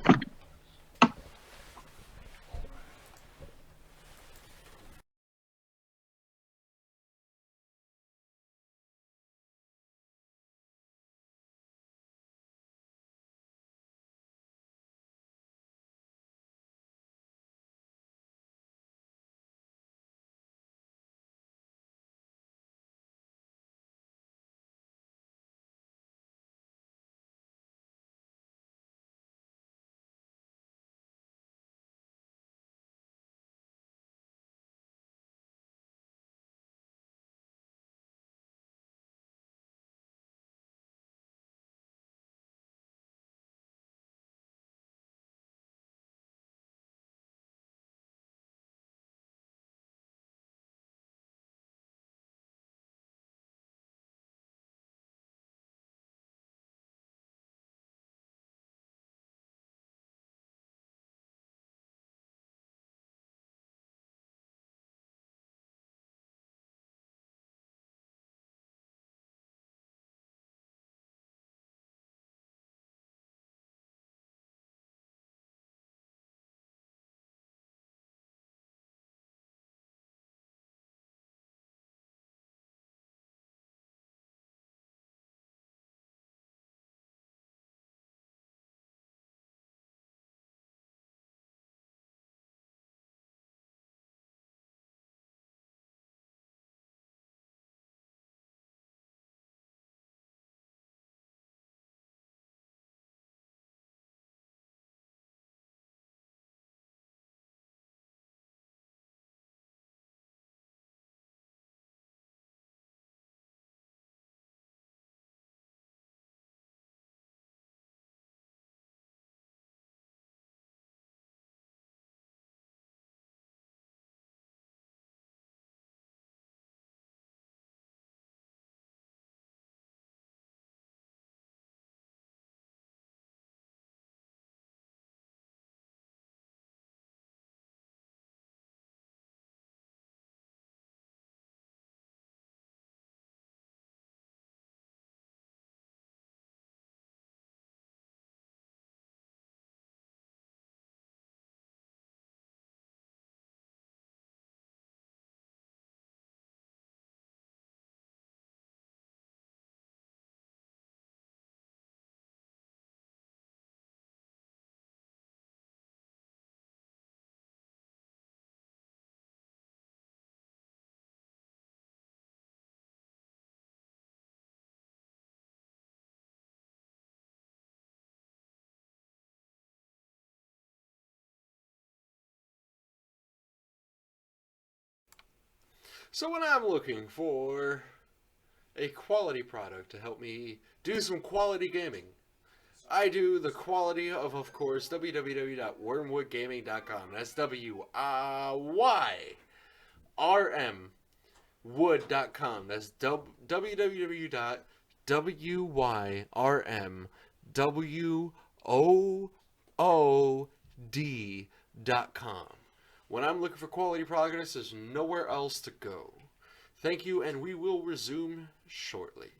So when I'm looking for a quality product to help me do some quality gaming, I do the quality of course, www.wormwoodgaming.com. That's WYRM wood.com. That's www.wyrmwood.com. When I'm looking for quality products, there's nowhere else to go. Thank you, and we will resume shortly.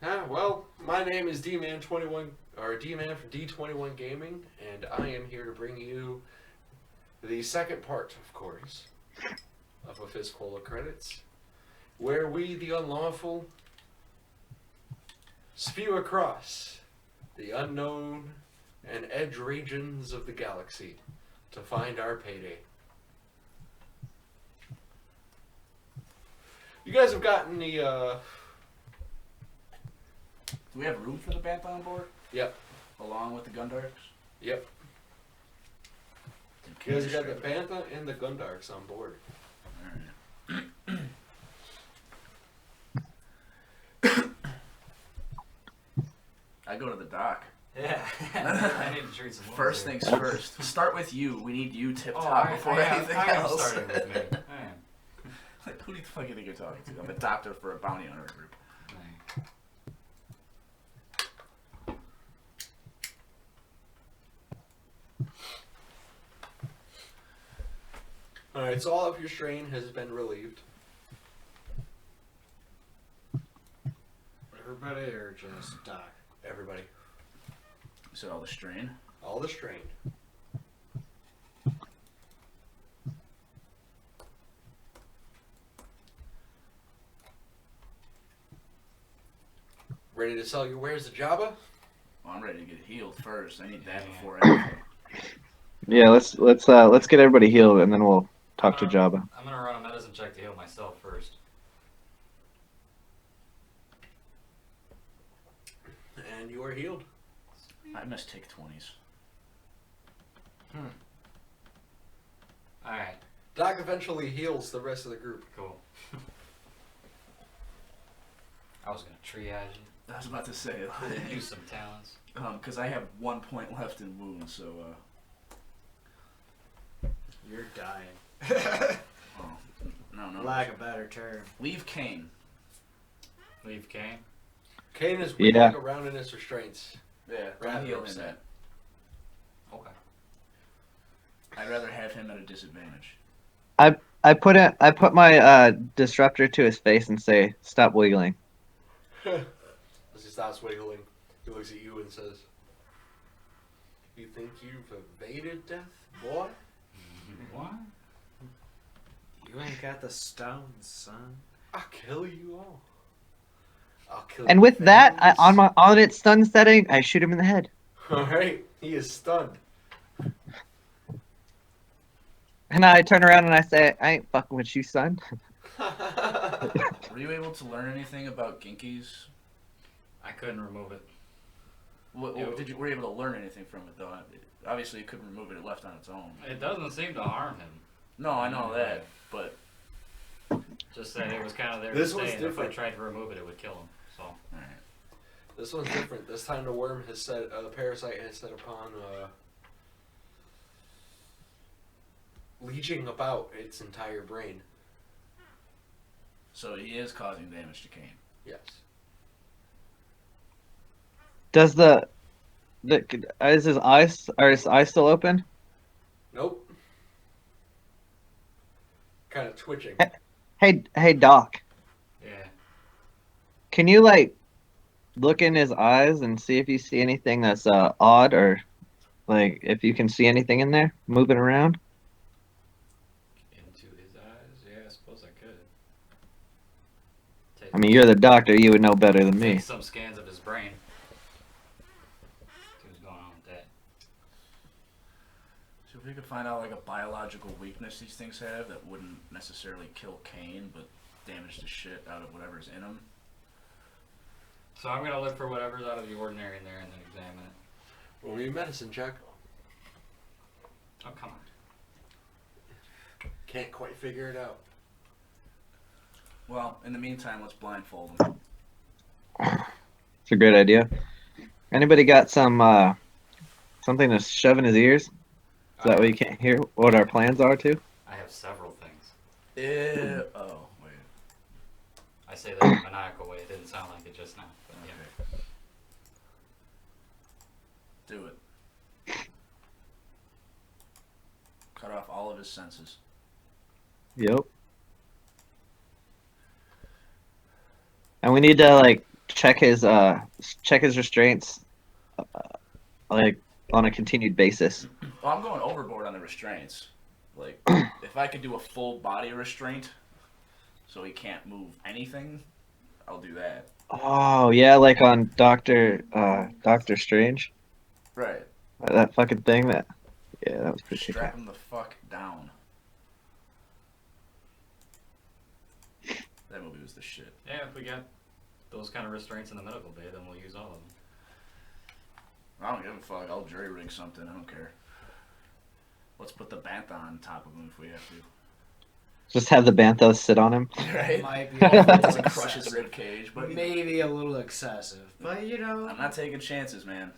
Well, my name is D-Man21, or D-Man from D21 Gaming, and I am here to bring you the second part, of course, of a Fistful of Credits, where we, the unlawful, spew across the unknown and edge regions of the galaxy to find our payday. You guys have gotten the, Do we have room for the Bantha on board? Yep. Along with the Gundarks? Yep. You guys have got the Bantha and the Gundarks on board. I go to the dock. Yeah. I need to treat some First here. things first. Start with you. We need you tip Oh, top before anything I am else. starting with me. I am. Like, who do you fuck you think you're talking to? I'm a doctor for a bounty hunter group. Right. Alright, so all of your strain has been relieved. Everybody or just Doc? Everybody. You said all the strain? All the strain. Ready to sell your wares to Jabba? Well, I'm ready to get healed first. I need that Yeah. before anything. Yeah, let's get everybody healed and then we'll talk to Jabba. I'm gonna run a medicine check to heal myself first. And you are healed. I must take 20s. Alright, Doc eventually heals the rest of the group. cool. I was gonna triage you. I was about to say, Use some talents. because I have 1 point left in wounds, so, You're dying. oh, no. Lack of better term. Leave Kane. Leave Kane. Kane is Yeah. wiggling around in his restraints. Yeah, Rather don't heal him upset. that. Okay. I'd rather have him at a disadvantage. I put my disruptor to his face and say, "Stop wiggling." As he stops wiggling, he looks at you and says, "You think you've evaded death, boy? What? You ain't got the stones, son. I'll kill you all. I'll kill And your with that, families." on its stun setting, I shoot him in the head. Alright, he is stunned. And I turn around and I say, "I ain't fucking with you, son." Were you able to learn anything about Ginkies? I couldn't remove it. What, Ew. were you able to learn anything from it, though? Obviously, you couldn't remove it. It left on its own. It doesn't seem to harm him. No, I know that, but Just that it was kind of there This to one's stay, and if I different. tried to remove it, it would kill him. So, alright. This one's different. This time the worm has set, the parasite has set upon, leeching about its entire brain. So he is causing damage to Kane. Yes. Does is his eyes still open? Nope. Kind of twitching. Hey, Doc. yeah. Can you look in his eyes and see if you see anything that's odd, or if you can see anything in there moving around? Into his eyes? Yeah, I suppose I could. Take, I mean, you're the doctor. You would know better than me. take some scans of his brain. See what's going on with that. So if we could find out a biological weakness these things have that wouldn't necessarily kill Kane, but damage the shit out of whatever's in him. So I'm gonna look for whatever's out of the ordinary in there and then examine it. Roll me a medicine check. Oh, come on. Can't quite figure it out. Well, in the meantime, let's blindfold him. It's a great idea. Anybody got some something to shove in his ears so that way you can't hear what our plans are too? I have several things. Oh, wait. I say that in a maniacal way. It didn't sound like it just now. But yeah. Do it. Cut off all of his senses. Yep. And we need to check his restraints like on a continued basis. Well, I'm going overboard on the restraints. Like, if I could do a full body restraint, so he can't move anything, I'll do that. Oh yeah, like on Doctor Strange. Right. That fucking thing that yeah, that was pretty Strap cool. him the fuck down. That movie was the shit. Yeah, if we got those kind of restraints in the medical bay, then we'll use all of them. I don't give a fuck. I'll jury rig something. I don't care. Let's put the bantha on top of him if we have to. Just have the Bantha sit on him. Right? Might be Hopefully a it little doesn't crush his excessive. rib cage, but Maybe a little excessive, but you know. I'm not taking chances, man.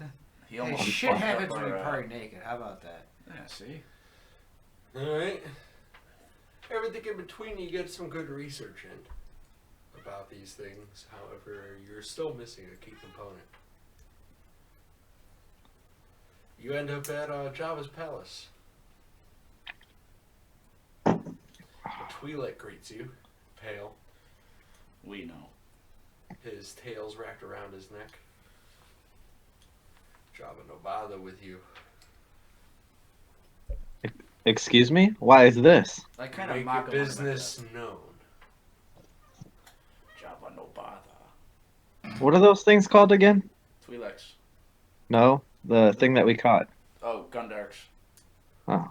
He Hey, almost shit fucked happens up when you're our, party naked. How about that? Yeah, see? Alright. Everything in between, you get some good research in about these things. However, you're still missing a key component. You end up at Java's palace. A Twi'lek greets you, pale. We know. His tail's wrapped around his neck. Java no bother with you. Excuse me? Why is this? I kind of Make mock your him business known. Jabba no bother. What are those things called again? Twi'leks. No, the thing that we caught. Oh, Gundarks. Oh.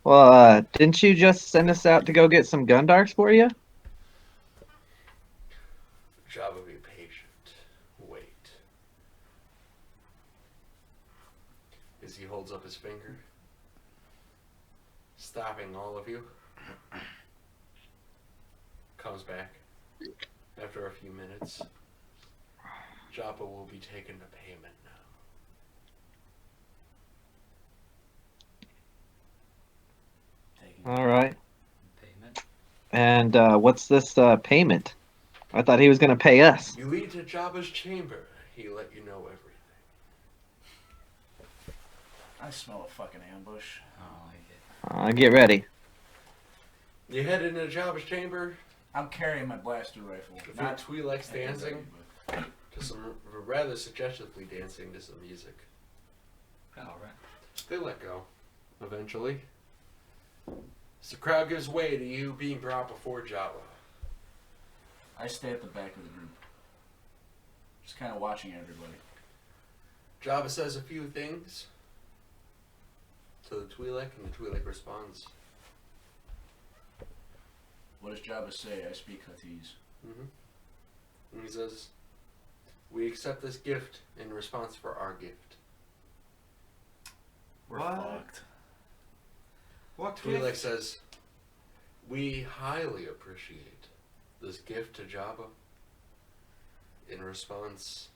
Well, didn't you just send us out to go get some Gundarks for you? Java, be patient. Wait. As he holds up his finger, stopping all of you, comes back after a few minutes. Java will be taken to payment now. All right. Payment. And what's this payment? I thought he was gonna pay us. You lead to Jabba's chamber. He let you know everything. I smell a fucking ambush. I don't like it. Get ready. You head into Jabba's chamber. I'm carrying my blaster rifle. The Not Twi'lek's dancing but- to some rather suggestively dancing to some music. Alright. They let go, eventually. As the crowd gives way to you being brought before Jabba. I stay at the back of the group. Just kind of watching everybody. Jabba says a few things to the Twi'lek, and the Twi'lek responds. What does Jabba say? I speak Huttese. And he says, "We accept this gift in response for our gift." We're What? fucked. What Twi'lek says, "We highly appreciate this gift to Jabba in response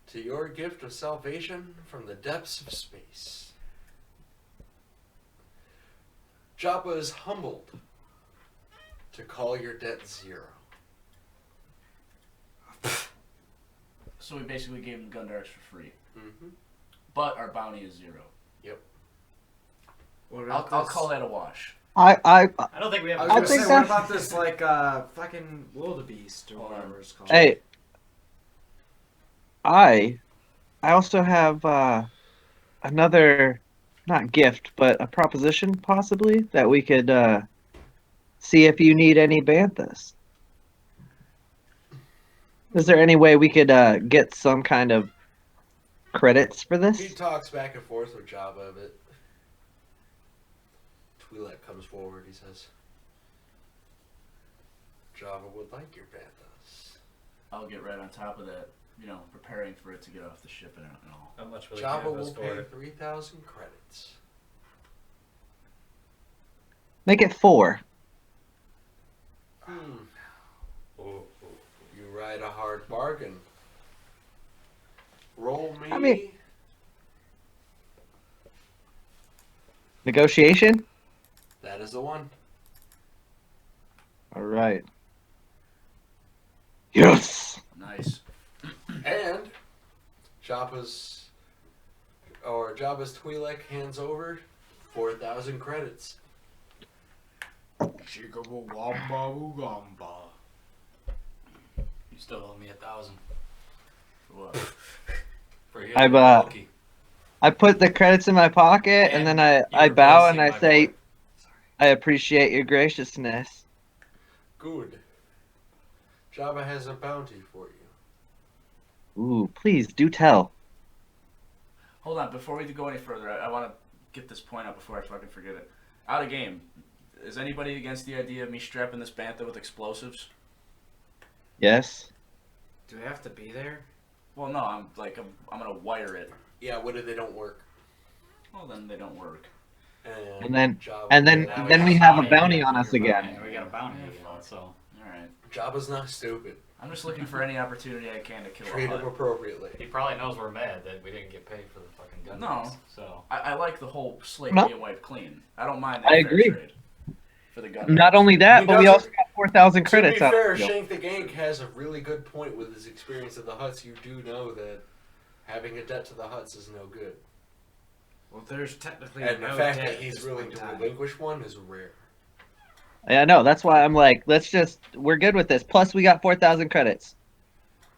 to your gift of salvation from the depths of space." Jabba is humbled to call your debt zero. So we basically gave him Gundarks for free. Mm-hmm. But our bounty is 0. What I'll about this? call that a wash. I I don't think we have. I was I gonna think say, that- what about this, like, fucking wildebeest or Hold on. whatever it's called? hey. I also have another, not gift, but a proposition possibly that we could see if you need any banthas. Is there any way we could get some kind of credits for He this? talks back and forth with Jabba a bit. Twi'lek comes forward. He says, "Jabba would like your banthas." I'll get right on top of that, preparing for it to get off the ship and all. How much will Jabba you will give us pay for 3,000 credits. Make it 4. You ride a hard bargain. Roll me. I mean- Negotiation? That is the one. All right. Yes. Nice. And Jabba's Twi'lek hands over 4,000 credits. Chicka-boo-wamba-boo-gamba. You still owe me 1,000 What? for your I've, Loki. I put the credits in my pocket, and then I you're bow and ghosting I my say, boy. Sorry. I appreciate your graciousness. Good. Jabba has a bounty for you. Ooh, please do tell. Hold on, before we go any further, I want to get this point out before I fucking forget it. Out of game, is anybody against the idea of me strapping this bantha with explosives? Yes. Do we have to be there? Well, no, I'm gonna wire it. Yeah, what if they don't work? Well, then they don't work. And then- Jabba, and then- Now then got we a have a bounty bounty again. on us again. Yeah, we got a bounty Yeah, again, fuck. so. All right. Jabba's not stupid. I'm just looking for any opportunity I can to kill Treat a him hut. appropriately. He probably knows we're mad that we didn't get paid for the fucking gun. No. race, So. I like the whole slate No. being wiped clean. I don't mind that I fair agree. trade for the gun. Not only that, He but we doesn't- also got 4,000 To credits be out fair, of the deal. Shank the Gank has a really good point with his experience of the huts. You do know that having a debt to the huts is no good. Well, there's technically And no the fact debt that at he's this willing point to in time. relinquish one is rare. Yeah, no, that's why I'm like, we're good with this. Plus, we got 4,000 credits.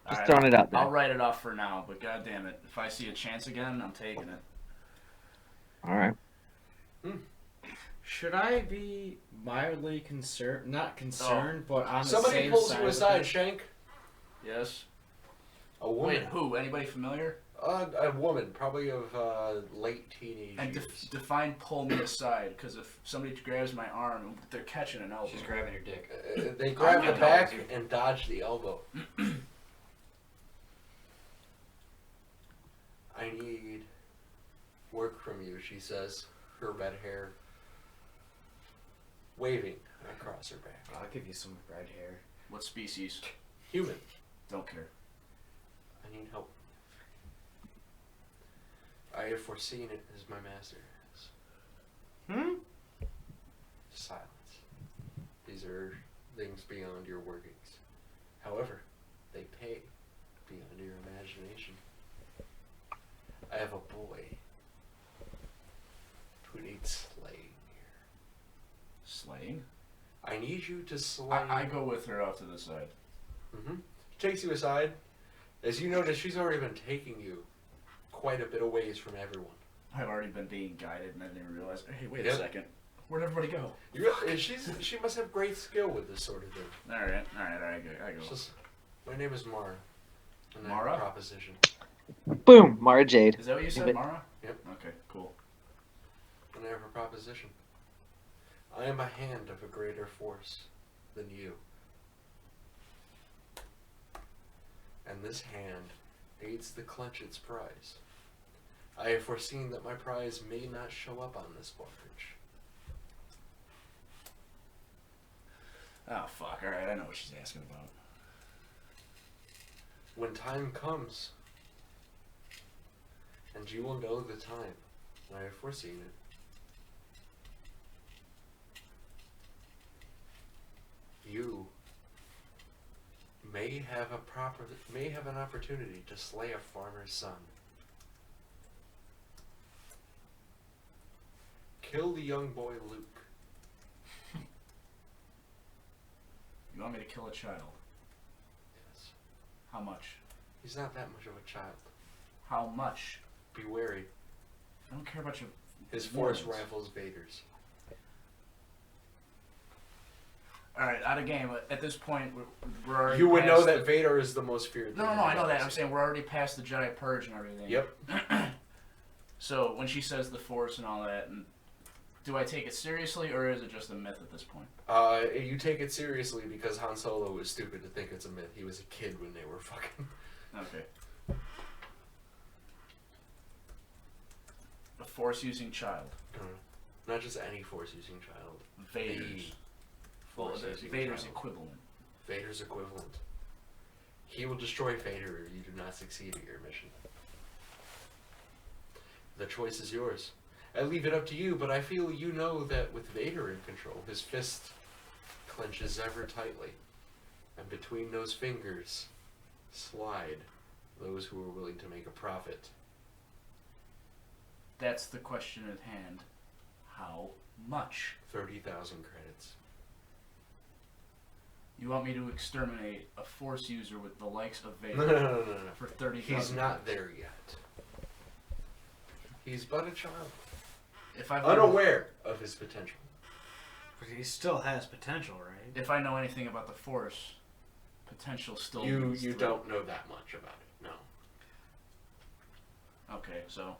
All Just right, throwing it out there. I'll write it off for now, but god damn it, if I see a chance again, I'm taking it. All right. Should I be mildly concerned? Not concerned, but on the Somebody same pulls side you with aside, it? Shank. Yes. A woman. Wait, who? Anybody familiar? A woman, probably of late teenage And years. define pull me aside, because if somebody grabs my arm, they're catching an elbow. She's grabbing your dick. They grab the I'm back not- and dodge the elbow. I need work from you, she says, her red hair waving across her back. I'll give you some red hair. What species? Human, Don't care. I need help. I have foreseen it as my master has. Silence. These are things beyond your workings. However, they pay beyond your imagination. I have a boy who needs slaying here. Slaying? I need you to slay. I go with her off to the side. Mm-hmm. Takes you aside. As you notice, she's already been taking you quite a bit of ways from everyone. I've already been being guided and I didn't even realize. Hey, wait Yep. a second. Where'd everybody go? She must have great skill with this sort of thing. Alright, I go. It's just, my name is Mara. And I have Mara? a proposition. Boom, Mara Jade. Is that what you said, But- Mara? Yep. Okay, cool. And I have a proposition. I am a hand of a greater force than you. And this hand aids the clench its prize. I have foreseen that my prize may not show up on this barge. Oh, fuck. Alright, I know what she's asking about. When time comes, and you will know the time, I have foreseen it. You may have an opportunity to slay a farmer's son. Kill the young boy Luke. You want me to kill a child? Yes. How much? He's not that much of a child. How much? Be wary. I don't care about your... His force words. rivals Vader's. Alright, out of game. At this point, we're already You would know past that Vader is the most feared No, thing no, in I the know that. I'm galaxy. saying we're already past the Jedi Purge and everything. Yep. So, when she says the Force and all that, and do I take it seriously, or is it just a myth at this point? You take it seriously because Han Solo was stupid to think it's a myth. He was a kid when they were fucking... Okay. A Force-using child. Not just any force-using child. Vader's. The Well, force-using Vader's child. equivalent. Vader's equivalent. He will destroy Vader if you do not succeed at your mission. The choice is yours. I leave it up to you, but I feel you know that with Vader in control, his fist clenches ever tightly. And between those fingers slide those who are willing to make a profit. That's the question at hand. How much? 30,000 credits. You want me to exterminate a Force user with the likes of No, Vader no. for 30,000? He's not there yet. He's but a child. If I've Unaware of his potential. But he still has potential, right? If I know anything about the Force, potential still. You leads through. don't know that much about it, no. Okay, so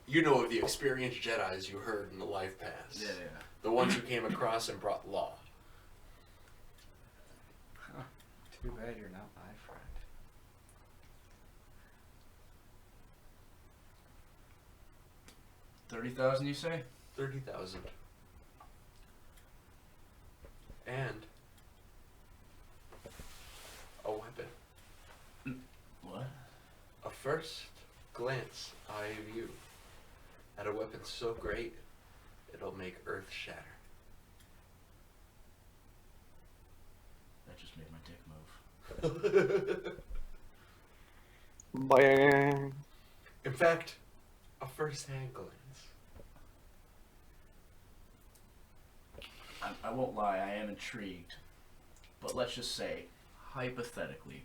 You know of the experienced Jedis you heard in the life past. yeah. The ones who came across and brought law. Too bad you're not my friend. $30,000, you say? 30,000. And a weapon. What? A first glance eye view at a weapon so great it'll make Earth shatter. That just made my dick move. Bang. In fact, a first-hand glance. I won't lie, I am intrigued. But let's just say, hypothetically,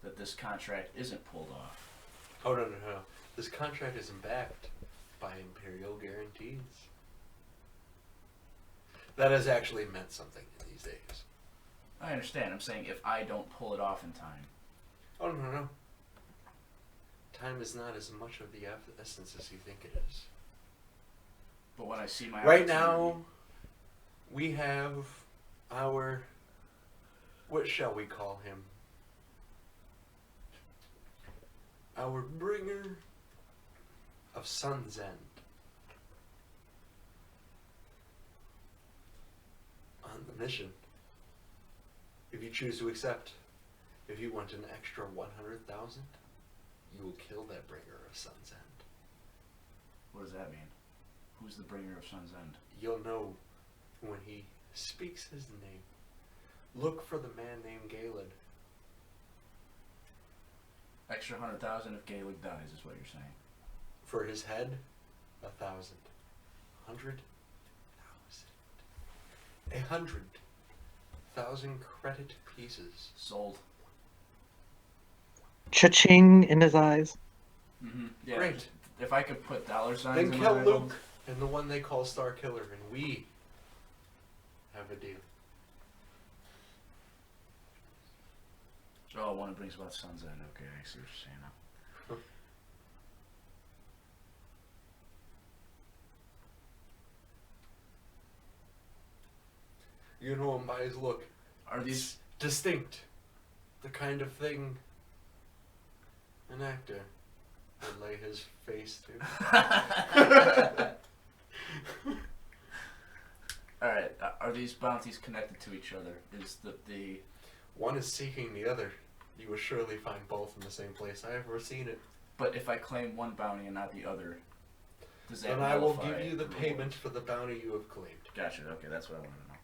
that this contract isn't pulled off. Oh, no. This contract isn't backed by Imperial guarantees. That has actually meant something in these days. I understand. I'm saying if I don't pull it off in time. Oh, no. Time is not as much of the essence as you think it is. But when I see my Right opportunity- now, we have our... What shall we call him? Our bringer of Sun's End. On the mission. If you choose to accept, if you want an extra 100,000, you will kill that bringer of Sun's End. What does that mean? Who's the bringer of Sun's End? You'll know when he speaks his name. Look for the man named Galen. Extra 100,000 if Gaelic dies, is what you're saying. For his head, 1,000. 100,000. 100,000 credit pieces. Sold. Cha-ching in his eyes. Mm-hmm. Yeah. Great. If I could put dollar signs Then in kill my Luke and the one they call Star Killer, and we have a deal. Oh, one that brings about Sun's End. Okay, I see what you're saying now. You know him by his look. Are these... Distinct. The kind of thing an actor would lay his face to. Alright, are these bounties connected to each other? Is the... One is seeking the other. You will surely find both in the same place. I have ever seen it. But if I claim one bounty and not the other, does that Then I will nullify give you the reward? payment for the bounty you have claimed. Gotcha, okay, that's what I want to know.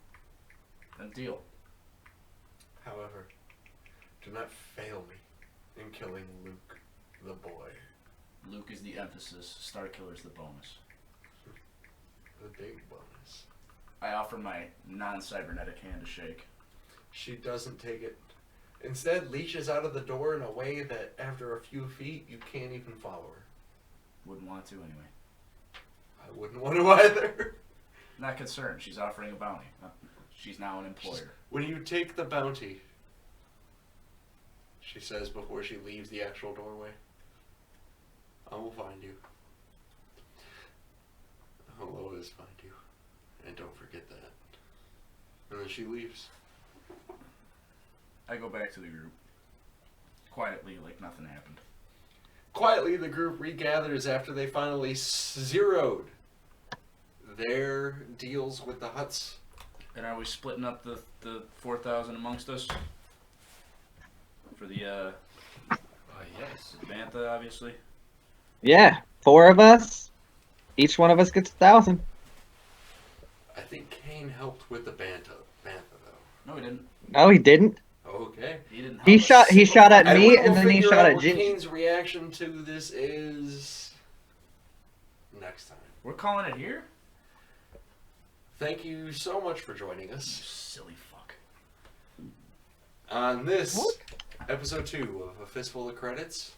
Then deal. However, do not fail me in killing Luke, the boy. Luke is the emphasis, Star Killer is the bonus. The big bonus. I offer my non-cybernetic hand to shake. She doesn't take it. Instead, leaches out of the door in a way that after a few feet, you can't even follow her. Wouldn't want to anyway. I wouldn't want to either. Not concerned, she's offering a bounty. She's now an employer. When you take the bounty, she says before she leaves the actual doorway, I will find you. I'll always find you. And don't forget that. And then she leaves. I go back to the group. Quietly, like nothing happened. Quietly, the group regathers after they finally zeroed their deals with the Hutts. And are we splitting up the 4,000 amongst us? For the, Yes. Bantha, obviously. Yeah, 4 of us. Each one of us gets 1,000. I think Kane helped with the Bantha though. No, he didn't. No, he didn't. Okay. He didn't help He us. shot at And me, we will and then he figure shot out at what Gingy. Kane's reaction to this is next time. We're calling it here? thank you so much for joining You us silly fuck. on this episode 2 of A Fistful of Credits.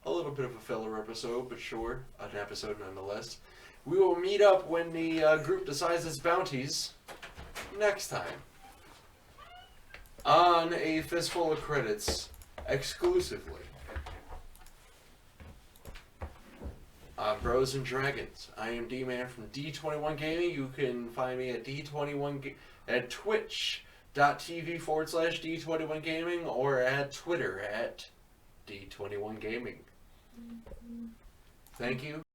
A little bit of a filler episode, but sure, an episode nonetheless. We will meet up when the group decides its bounties next time on A Fistful of Credits exclusively on Bros and Dragons. I am D-Man from D21 Gaming. You can find me at at twitch.tv/D21 Gaming or at Twitter at D21 Gaming. Thank you.